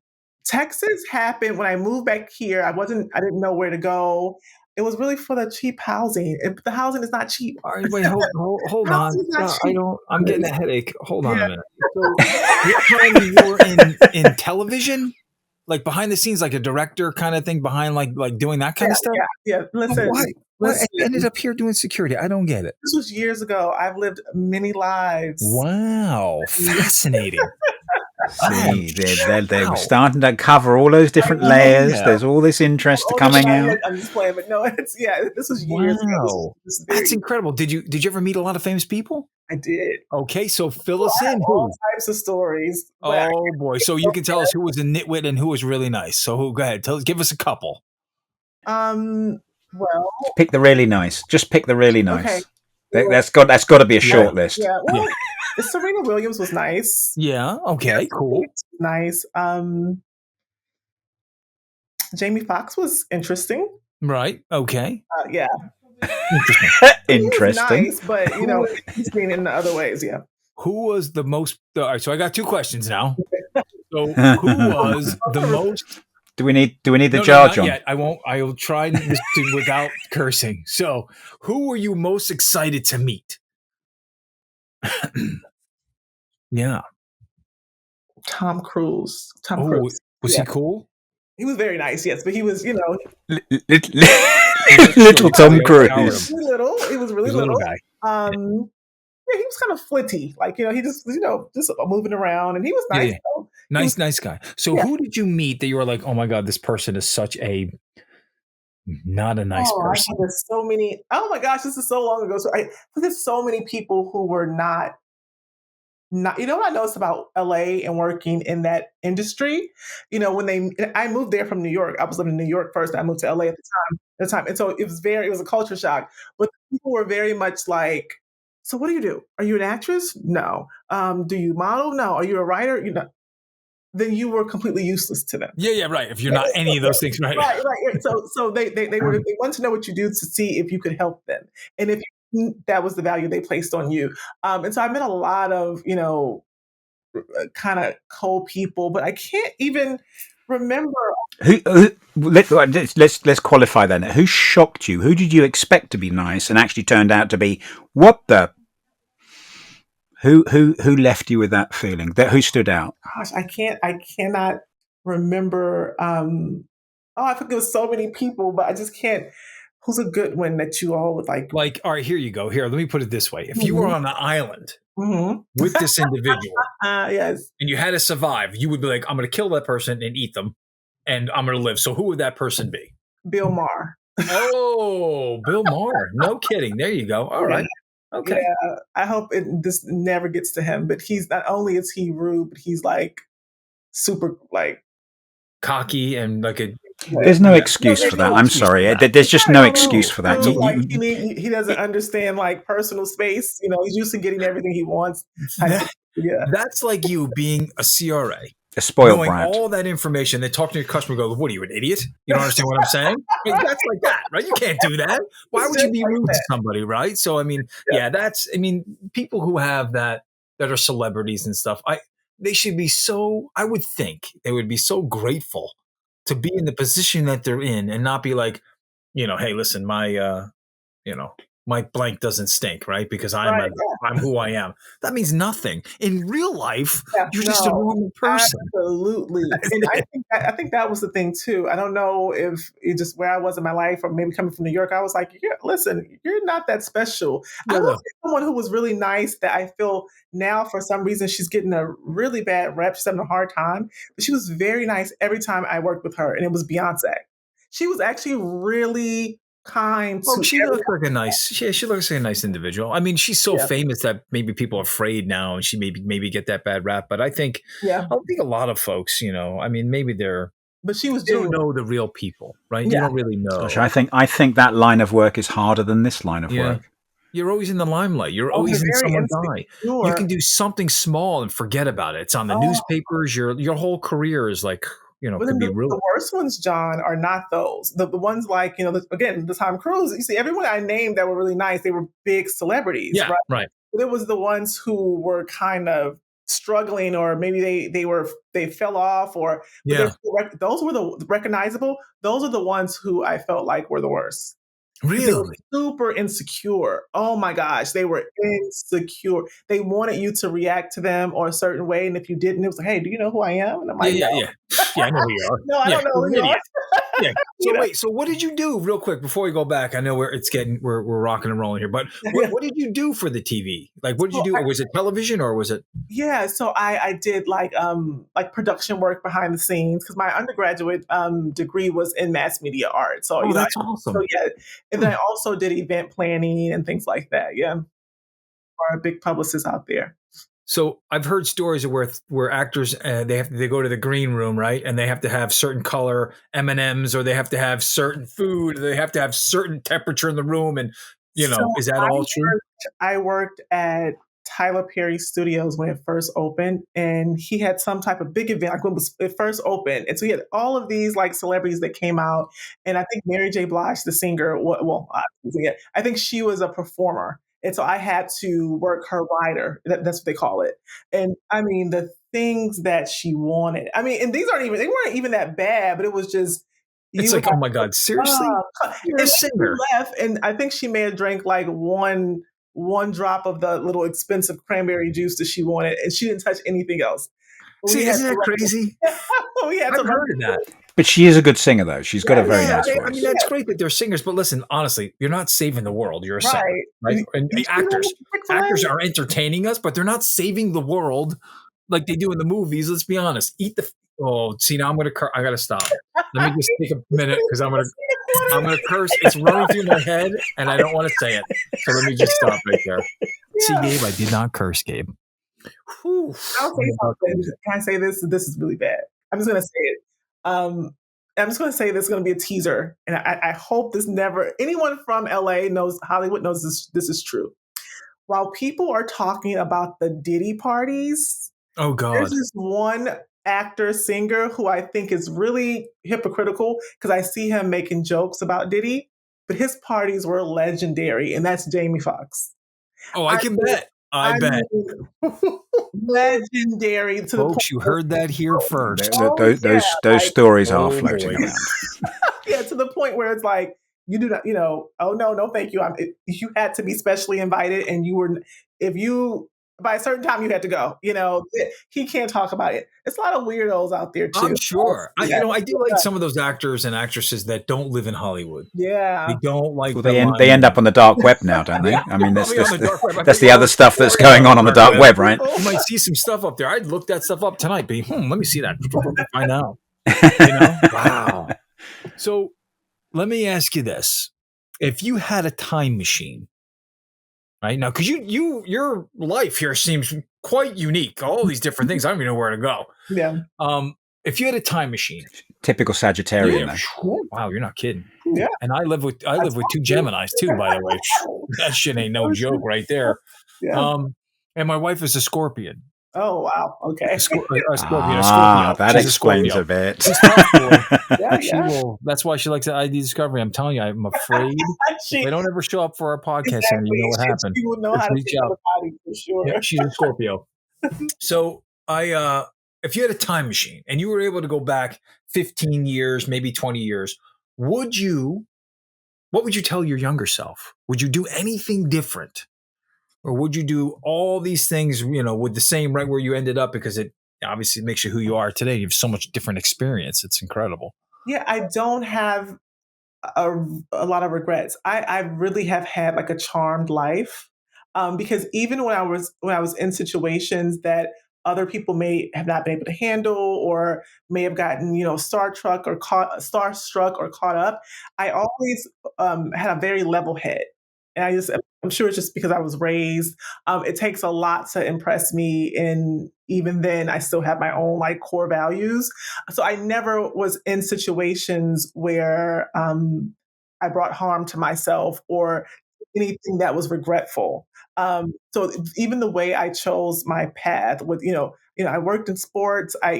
Texas happened when I moved back here. I didn't know where to go. It was really for the cheap housing. The housing is not cheap. All right, wait, hold on. I'm getting a headache. Hold on a minute. So you were in television? Like behind the scenes, like a director kind of thing behind like doing that kind of stuff? Yeah. Listen. Why I ended up here doing security? I don't get it. This was years ago. I've lived many lives. Wow. Fascinating. See, they're starting to cover all those different layers. Yeah. There's all this interest coming out. I'm just playing, but no, this was years ago. That's incredible. Did you ever meet a lot of famous people? I did. Okay, so fill us in. All types of stories. Oh boy! So you can tell us who was a nitwit and who was really nice. So go ahead, give us a couple. Well, pick the really nice. Just pick the really nice. Okay. That's got to be a short list. Yeah. Well, Serena Williams was nice. Yeah. Okay. Cool. Nice. Jamie Foxx was interesting. Right. Okay. Yeah. Interesting. Nice, but he's been in other ways. Yeah. Who was the most? All right. So I got two questions now. So who was the most? Do we need the jar, John? Yet. I won't. I will try this without cursing. So, who were you most excited to meet? Yeah, Tom Cruise. Cruise. Was he cool? He was very nice, yes, but he was, Little Tom Cruise. He was really He's a little little. guy. Yeah, he was kind of flitty, like he just just moving around, and he was nice. Yeah. Nice guy. So who did you meet that you were like, oh my god, this person is such a not a nice person? There's so many. Oh my gosh, this is so long ago. So there's so many people who were not. You know what I noticed about LA and working in that industry? I moved there from New York. I was living in New York first. I moved to LA at the time. And so it was a culture shock. But people were very much like, so what do you do? Are you an actress? No. Do you model? No. Are you a writer? Then you were completely useless to them. Yeah, right. If you're not any of those things, right? Right. So they wanted to know what you do to see if you could help them. And if that was the value they placed on you. And so I met a lot of, kind of cold people, but I can't even remember. Let's qualify then. Who shocked you? Who did you expect to be nice and actually turned out to be what the? Who left you with that feeling? Who stood out? Gosh, I cannot remember. I think there was so many people, but I just can't. Who's a good one that you all would like? Like, all right, here you go. Here, let me put it this way: if you were on an island with this individual, yes, and you had to survive, you would be like, I'm going to kill that person and eat them, and I'm going to live. So, who would that person be? Bill Maher. Oh, Bill Maher. No kidding. There you go. All right. Okay. Yeah, I hope this never gets to him. But he's not only is he rude, but he's like super like cocky and like a. There's no excuse for that. I'm sorry. There's just no excuse for that. He doesn't understand like personal space. He's used to getting everything he wants. That's like you being a CRA. A spoiled knowing brat. all that information, then talk to your customer and go, what are you, an idiot? You don't understand what I'm saying? That's like that, right? You can't do that. Why would you be rude to somebody, right? So, people who have that are celebrities and stuff, they should be I would think they would be so grateful to be in the position that they're in and not be like, hey, listen, my blank doesn't stink, right? Because I'm who I am. That means nothing. In real life, you're just a normal person. Absolutely. And I think that was the thing too. I don't know if it just where I was in my life or maybe coming from New York, I was like, listen, you're not that special. I was someone who was really nice that I feel now for some reason she's getting a really bad rep. She's having a hard time. But she was very nice every time I worked with her. And it was Beyonce. She was actually really kind. She looks like a nice individual. I mean, she's so famous that maybe people are afraid now, and she maybe get that bad rap. But I think a lot of folks, maybe but she was. You don't know the real people, right? Yeah. You don't really know. Gosh, I think that line of work is harder than this line of work. You're always in the limelight. You're always in someone's eye. You can do something small and forget about it. It's on the newspapers. Your whole career is like. Could be ruined. The worst ones, John, are not those. The ones like, again, the Tom Cruise. You see, everyone I named that were really nice, they were big celebrities, right? But it was the ones who were kind of struggling, or maybe they fell off, or those were the recognizable. Those are the ones who I felt like were the worst. Really? They were super insecure. Oh my gosh, they were insecure. They wanted you to react to them or a certain way, and if you didn't, it was like, "Hey, do you know who I am?" And I'm like, yeah, I know who you are. No, I don't know who you are. Yeah. So wait, so what did you do real quick before we go back? I know we're rocking and rolling here, but what did you do for the TV? Like, what did you do? Was it television or was it? Yeah, so I did like production work behind the scenes because my undergraduate degree was in mass media art. So that's awesome. So and then I also did event planning and things like that. Yeah, for big publicists out there. So I've heard stories of where actors they go to the green room, right, and they have to have certain color M&Ms, or they have to have certain food, or they have to have certain temperature in the room, and is that all true? I worked at Tyler Perry Studios when it first opened, and he had some type of big event like when it first opened, and so he had all of these like celebrities that came out, and I think Mary J. Blige, the singer, I think she was a performer. And so I had to work her rider. That's what they call it. And I mean, the things that she wanted. I mean, and they weren't even that bad, but it was just. It's like, oh my God, seriously? You're a singer. Left, and I think she may have drank like one drop of the little expensive cranberry juice that she wanted, and she didn't touch anything else. See, isn't that crazy? We had I've to heard of that. But she is a good singer, though. She's got a very Yeah, nice I voice. mean, that's great that they're singers, but listen, honestly, you're not saving the world. You're a singer, right? And actors are entertaining us, but they're not saving the world like they do in the movies. Let's be honest. See, now I gotta stop. Let me just take a minute because I'm gonna curse. It's running through my head, and I don't want to say it. So let me just stop right there. Yeah. See, Gabe, I did not curse, Gabe. I'll say something. Can I say this? This is really bad. I'm just gonna say it. I'm just gonna say this is gonna be a teaser, and I hope this never. Anyone from LA knows, Hollywood knows this is true. While people are talking about the Diddy parties, oh God, there's this one actor singer who I think is really hypocritical because I see him making jokes about Diddy, but his parties were legendary, and that's Jamie Foxx. Oh, I can bet. I bet. Legendary to the point. Folks, you heard that here first. Those stories are floating around. Yeah, to the point where it's like, you do not, oh no, thank you. You had to be specially invited, and by a certain time you had to go. He can't talk about it. It's a lot of weirdos out there too. I'm sure. I do like some of those actors and actresses that don't live in Hollywood. Yeah, they don't like. Well, they end up on the dark web now, don't they? I mean, that's the other stuff that's going on the dark web, right? You might see some stuff up there. I'd look that stuff up tonight. But let me see that. Find out. Wow. So let me ask you this: if you had a time machine. Right now, because your life here seems quite unique. All these different things. I don't even know where to go. Yeah. If you had a time machine, typical Sagittarian. Yeah. Wow, you're not kidding. Yeah. And I live with two Geminis too, by the way. That shit ain't no joke right there. Yeah. And my wife is a Scorpion. Oh wow. Okay. A Scorpio. That explains a bit. That's why she likes the ID Discovery. I'm telling you, I'm afraid they don't ever show up for our podcast, and you know what happened. She will know how to reach out. For sure. Yeah, she's a Scorpio. So if you had a time machine and you were able to go back 15 years, maybe 20 years, what would you tell your younger self? Would you do anything different? Or would you do all these things, with the same right where you ended up, because it obviously makes you who you are today? You have so much different experience. It's incredible. Yeah, I don't have a lot of regrets. I really have had like a charmed life, because even when I was in situations that other people may have not been able to handle, or may have gotten starstruck or caught up, I always had a very level head. And I'm sure it's just because I was raised. It takes a lot to impress me, and even then, I still have my own like core values. So I never was in situations where I brought harm to myself or anything that was regretful. So even the way I chose my path with, I worked in sports. I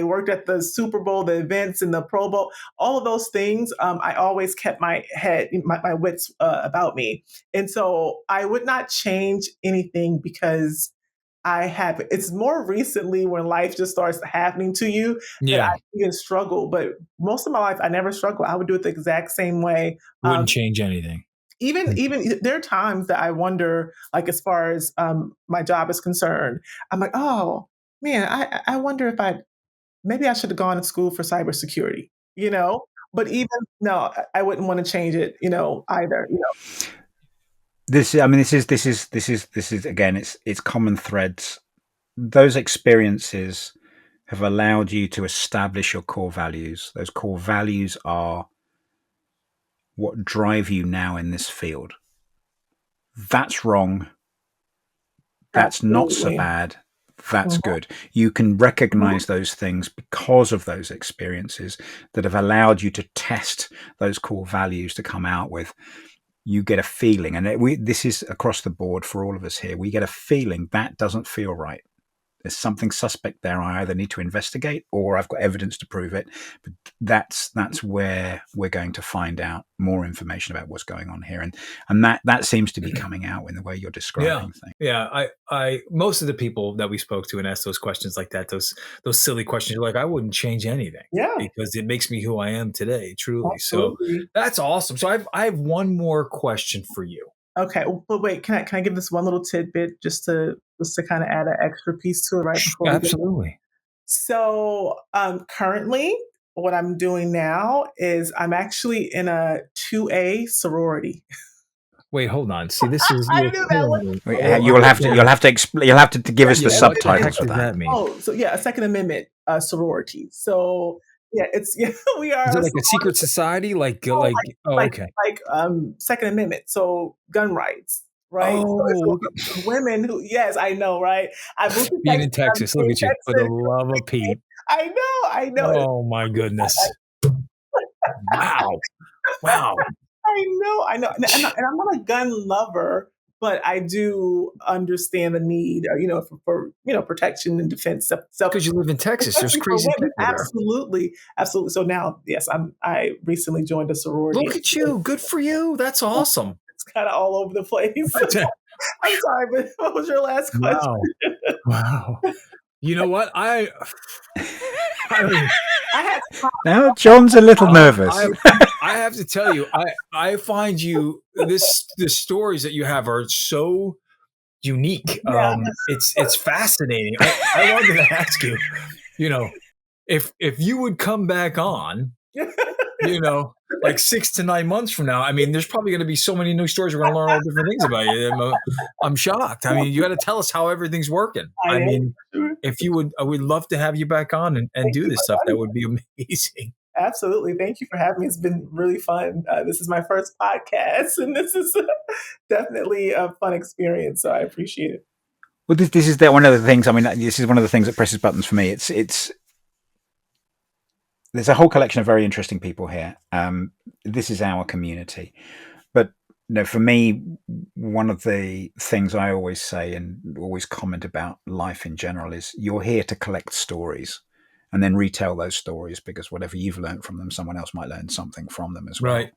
worked at the Super Bowl, the events, and the Pro Bowl. All of those things. I always kept my head, my wits about me, and so I would not change anything because it's more recently when life just starts happening to you that I even struggle. But most of my life, I never struggled. I would do it the exact same way. Wouldn't change anything. Even there are times that I wonder, like as far as my job is concerned, I'm like, oh man, I wonder if maybe I should have gone to school for cybersecurity, But even no, I wouldn't want to change it, either. This is again, it's common threads. Those experiences have allowed you to establish your core values. Those core values are what drive you now in this field. That's wrong. That's not so bad. That's good. You can recognize those things because of those experiences that have allowed you to test those core values to come out with. You get a feeling, and this is across the board for all of us here. We get a feeling that doesn't feel right. There's something suspect there. I either need to investigate or I've got evidence to prove it. But that's where we're going to find out more information about what's going on here. And that seems to be coming out in the way you're describing things. Yeah. I most of the people that we spoke to and asked those questions like that, those silly questions, like, I wouldn't change anything. Yeah. Because it makes me who I am today, truly. Absolutely. So that's awesome. So I have one more question for you. Okay. But wait, can I give this one little tidbit just to just to kind of add an extra piece to it right before we get. Absolutely. So currently, what I'm doing now is I'm actually in a 2A sorority. Wait, hold on. See, this is I knew that one. You'll have to give us the Yeah, What the heck subtitles for does that. that mean? Oh, so yeah, a Second Amendment sorority. So yeah, we are Is it a like a secret society? Okay. Second Amendment, so gun rights, right? Oh, So women who, yes, I know, right? I moved to being in Texas. Texas, look at you. For the love of Pete. I know. Oh my goodness. Wow. I know. And I'm not a gun lover, but I do understand the need, for protection and defense. Because you live in Texas, there's Especially for crazy women. people there. Absolutely. So now, yes, I recently joined a sorority. Look at you. Good for you. That's awesome. It's kind of all over the place. I'm sorry, but what was your last question? Wow. You know what? I had Now John's a little nervous. I have to tell you, I find you the stories that you have are so unique. Yeah. It's fascinating. I wanted to ask you, if you would come back on, like 6 to 9 months from now, I mean, there's probably going to be so many new stories. We're going to learn all different things about you. I'm shocked. I mean, you got to tell us how everything's working. I mean, if you would, I would love to have you back on and do this stuff. That would be amazing. Absolutely. Thank you for having me. It's been really fun. This is my first podcast, and this is definitely a fun experience. So I appreciate it. Well, this is one of the things. I mean, this is one of the things that presses buttons for me. It's there's a whole collection of very interesting people here. This is our community, but for me, one of the things I always say and always comment about life in general is you're here to collect stories and then retell those stories, because whatever you've learned from them, someone else might learn something from them as well. Right.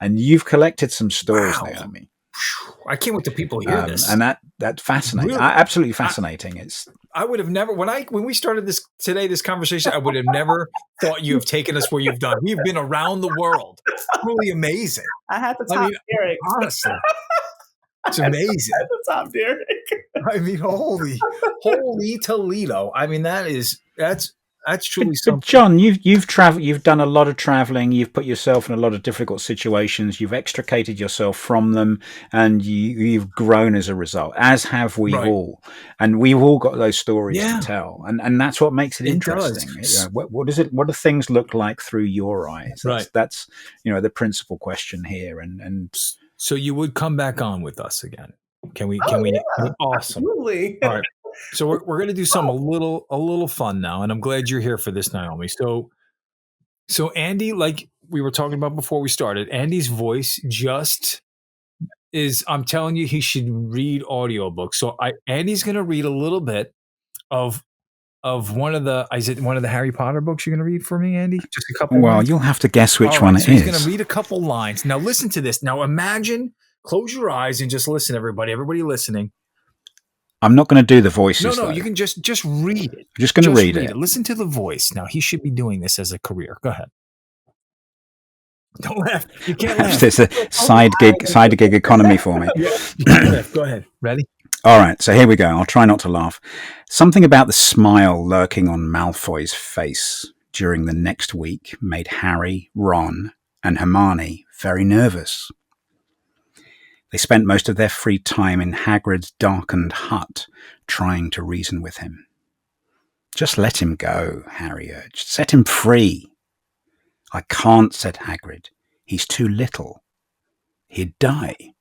And you've collected some stories, Wow. Naomi. I can't wait till people hear this. And that's fascinating. Really? Absolutely fascinating. I would have never, when we started this conversation, I would have never thought you have taken us where you've done. We've been around the world. It's really amazing. I had to top Derek. Honestly, it's amazing. I had to top Derek. I mean, holy Toledo. I mean, that's truly something. But John, you've traveled. You've done a lot of traveling. You've put yourself in a lot of difficult situations. You've extricated yourself from them, and you've grown as a result. As have we all, and we've all got those stories to tell, and that's what makes it interesting. What do things look like through your eyes? That's the principal question here. And so you would come back on with us again? Can we? Yeah, awesome. Absolutely. All right. So we're going to do something a little fun now, and I'm glad you're here for this, Naomi. So Andy, like we were talking about before we started, Andy's voice just is. I'm telling you, he should read audiobooks. So Andy's going to read a little bit of one of the. Is it one of the Harry Potter books you're going to read for me, Andy? Just a couple. Well, lines? You'll have to guess which one it is. He's going to read a couple lines. Now listen to this. Now imagine. Close your eyes and just listen, everybody. Everybody listening. I'm not going to do the voices. No, you can just read it. I'm just going to read it. Listen to the voice. Now, he should be doing this as a career. Go ahead. Don't laugh. You can't laugh. It's a side gig economy for me. Yeah, you can't laugh. Go ahead. Ready? All right, so here we go. I'll try not to laugh. Something about the smile lurking on Malfoy's face during the next week made Harry, Ron, and Hermione very nervous. They spent most of their free time in Hagrid's darkened hut, trying to reason with him. Just let him go, Harry urged. Set him free. I can't, said Hagrid. He's too little. He'd die.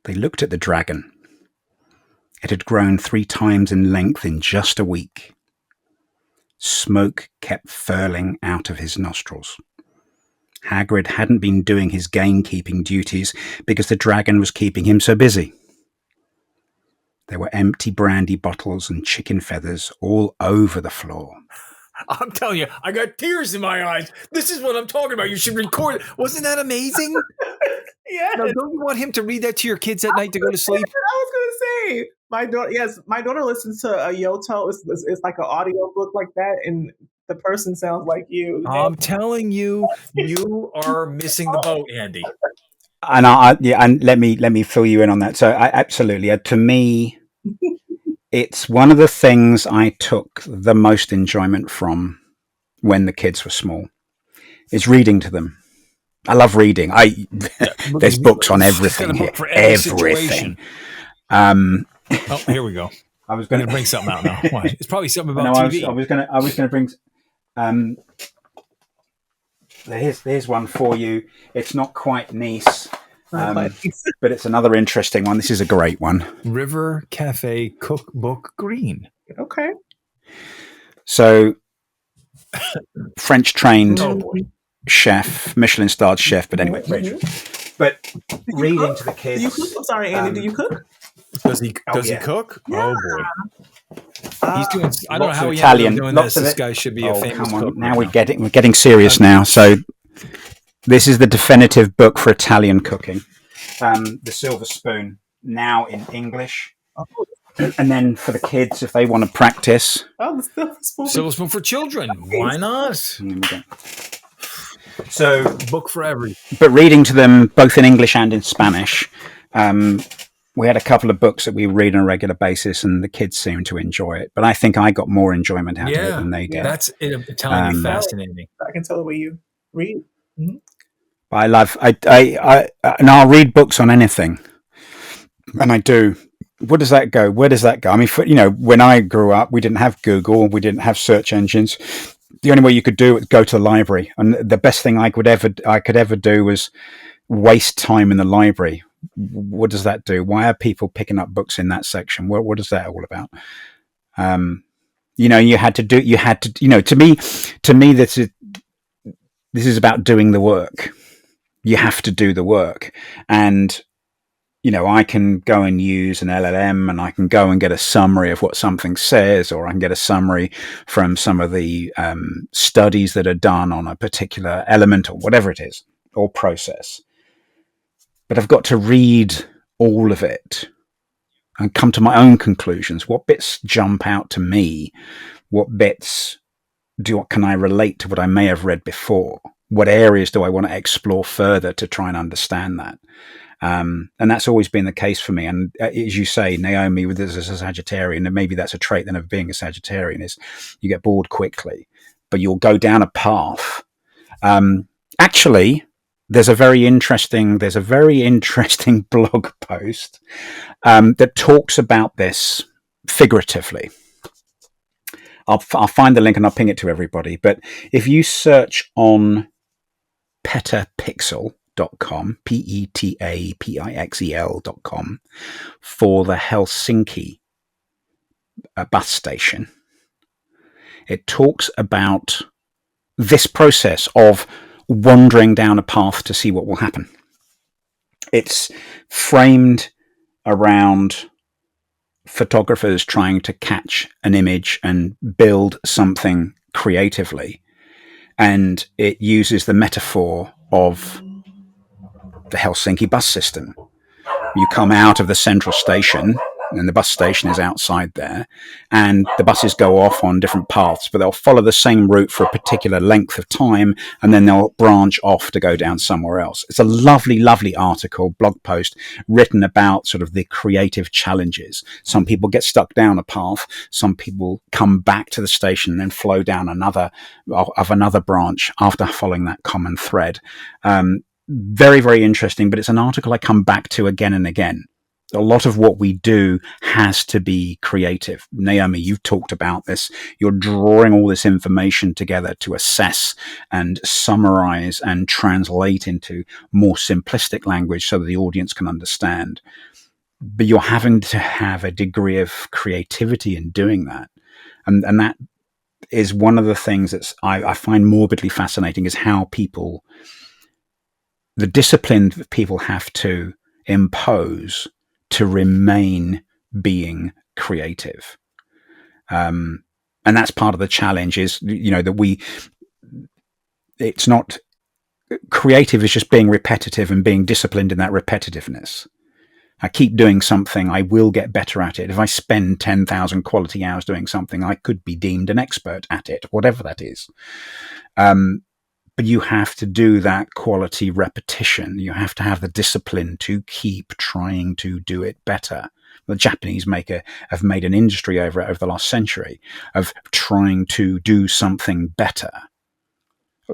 They looked at the dragon. It had grown 3 times in length in just a week. Smoke kept furling out of his nostrils. Hagrid hadn't been doing his gamekeeping duties because the dragon was keeping him so busy. There were empty brandy bottles and chicken feathers all over the floor. I'm telling you, I got tears in my eyes. This is what I'm talking about. You should record it. Wasn't that amazing? Yeah. Now, don't you want him to read that to your kids at night to go to sleep? I was going to say, my daughter listens to a Yoto. It's like an audio book like that, and the person sounds like you. I'm telling you, you are missing the boat, Andy. And and let me fill you in on that. So absolutely, to me, it's one of the things I took the most enjoyment from when the kids were small, is reading to them. I love reading. There's books on everything here. For every Everything. Oh, here we go. I was going to bring something out now. Why? It's probably something about TV. I was going to bring. Here's one for you. It's not quite Nice, but it's another interesting one. This is a great one. River Cafe Cookbook Green. Okay. So, French trained chef, Michelin starred chef. But anyway, Rachel. But reading to the kids. Do you cook? I'm sorry, Andy. Do you cook? Does he cook? Yeah. Oh boy. He's doing. I don't know how he Italian. Doing this. This guy should be a famous cook. Now we're getting serious now. So this is the definitive book for Italian cooking. The Silver Spoon, now in English. And then for the kids, if they want to practice. Oh, the Silver Spoon. Silver Spoon for children. Why not? So, book for every. But reading to them both in English and in Spanish. We had a couple of books that we read on a regular basis, and the kids seemed to enjoy it. But I think I got more enjoyment out of it than they did. That's Italian fascinating. I can tell the way you read. Mm-hmm. I love. And I'll read books on anything, and I do. What does that go? Where does that go? I mean, when I grew up, we didn't have Google, we didn't have search engines. The only way you could do it was go to the library, and the best thing I could ever do was waste time in the library. What does that do? Why are people picking up books in that section? What is that all about? You had to, to me, this is about doing the work. You have to do the work. And, I can go and use an LLM, and I can go and get a summary of what something says, or I can get a summary from some of the studies that are done on a particular element or whatever it is, or process. But I've got to read all of it and come to my own conclusions. What bits jump out to me? What bits can I relate to what I may have read before? What areas do I want to explore further to try and understand that? And that's always been the case for me. And as you say, Naomi, as a Sagittarian, and maybe that's a trait then of being a Sagittarian, is you get bored quickly, but you'll go down a path. Actually, there's a very interesting blog post that talks about this figuratively. I'll find the link and I'll ping it to everybody. But if you search on petapixel.com, petapixel.com, for the Helsinki bus station, it talks about this process of wandering down a path to see what will happen. It's framed around photographers trying to catch an image and build something creatively. And it uses the metaphor of the Helsinki bus system. You come out of the central station, and the bus station is outside there, and the buses go off on different paths, but they'll follow the same route for a particular length of time, and then they'll branch off to go down somewhere else. It's a lovely, lovely article, blog post, written about sort of the creative challenges. Some people get stuck down a path, some people come back to the station and then flow down another branch after following that common thread. Very, very interesting, but it's an article I come back to again and again. A lot of what we do has to be creative. Naomi, you've talked about this. You're drawing all this information together to assess and summarize and translate into more simplistic language so that the audience can understand. But you're having to have a degree of creativity in doing that. And that is one of the things that I find morbidly fascinating, is how the discipline that people have to impose to remain being creative. And that's part of the challenge, is, that it's not creative, is just being repetitive and being disciplined in that repetitiveness. I keep doing something, I will get better at it. If I spend 10,000 quality hours doing something, I could be deemed an expert at it, whatever that is. But But you have to do that quality repetition. You have to have the discipline to keep trying to do it better. The Japanese have made an industry over the last century of trying to do something better,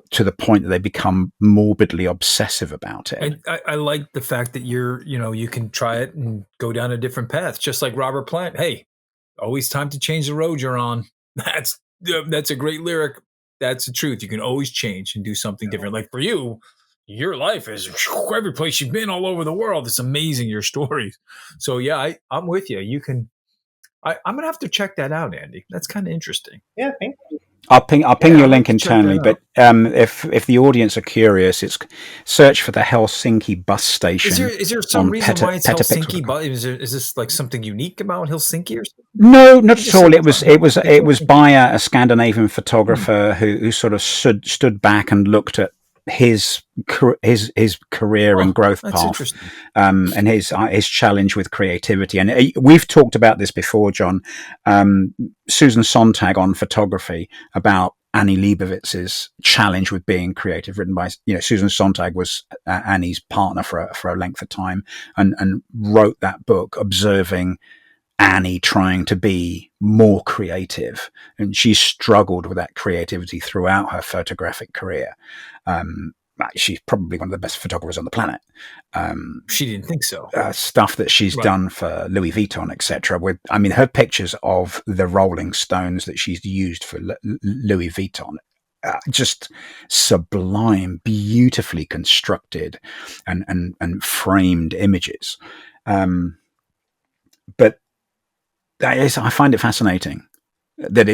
to the point that they become morbidly obsessive about it. And I like the fact that you can try it and go down a different path, just like Robert Plant. Hey, always time to change the road you're on. That's a great lyric. That's the truth. You can always change and do something different. Like for you, your life is every place you've been all over the world. It's amazing, your stories. So yeah, I'm with you. You can. I'm gonna have to check that out, Andy. That's kind of interesting. Yeah, thank you. I'll ping your link internally, but if the audience are curious, it's search for the Helsinki bus station. Is there some reason why it's Helsinki? Is this like something unique about Helsinki or something? No, not at all. It was by a Scandinavian photographer who sort of stood back and looked at his career and growth path, and his challenge with creativity. And we've talked about this before, John. Susan Sontag on photography, about Annie Leibovitz's challenge with being creative, written by Susan Sontag was Annie's partner for a length of time, and wrote that book observing Annie trying to be more creative, and she struggled with that creativity throughout her photographic career. She's probably one of the best photographers on the planet. She didn't think so. Stuff that she's done for Louis Vuitton, etc. Her pictures of the Rolling Stones that she's used for Louis Vuitton, just sublime, beautifully constructed and framed images. But I find it fascinating that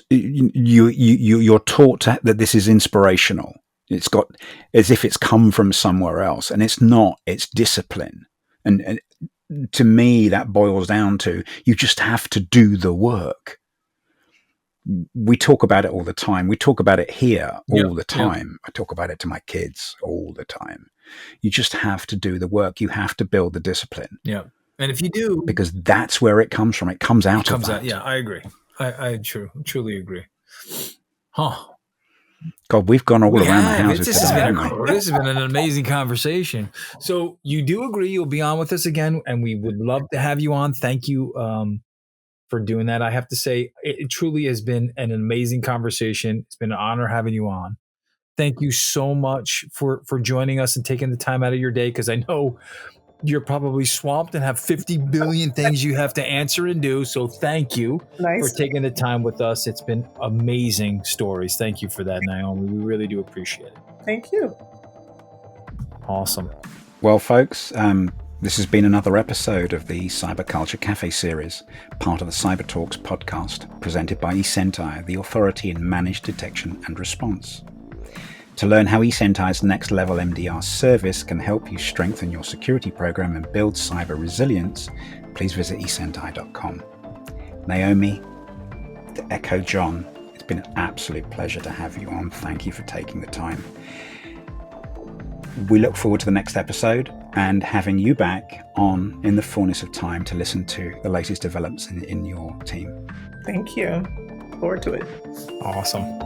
you're taught that this is inspirational. It's got as if it's come from somewhere else, and it's not. It's discipline, and to me that boils down to you just have to do the work. We talk about it all the time. We talk about it here all the time. I talk about it to my kids all the time. You just have to do the work. You have to build the discipline. Yeah. And if you do, because that's where it comes from. It comes out of that. Yeah, I agree. I truly agree. Huh. God, we've gone all around the houses this today. This has been an amazing conversation. So you do agree you'll be on with us again, and we would love to have you on. Thank you for doing that. I have to say, it truly has been an amazing conversation. It's been an honor having you on. Thank you so much for joining us and taking the time out of your day, because I know you're probably swamped and have 50 billion things you have to answer and do. So thank you for taking the time with us. It's been amazing stories. Thank you for that, Naomi. We really do appreciate it. Thank you. Awesome. Well, folks, this has been another episode of the Cyber Culture Cafe series, part of the Cyber Talks podcast, presented by eSentire, the authority in managed detection and response. To learn how eSentire's Next Level MDR service can help you strengthen your security program and build cyber resilience, please visit eSentire.com. Naomi, to echo John, it's been an absolute pleasure to have you on. Thank you for taking the time. We look forward to the next episode and having you back on in the fullness of time to listen to the latest developments in your team. Thank you. Look forward to it. Awesome.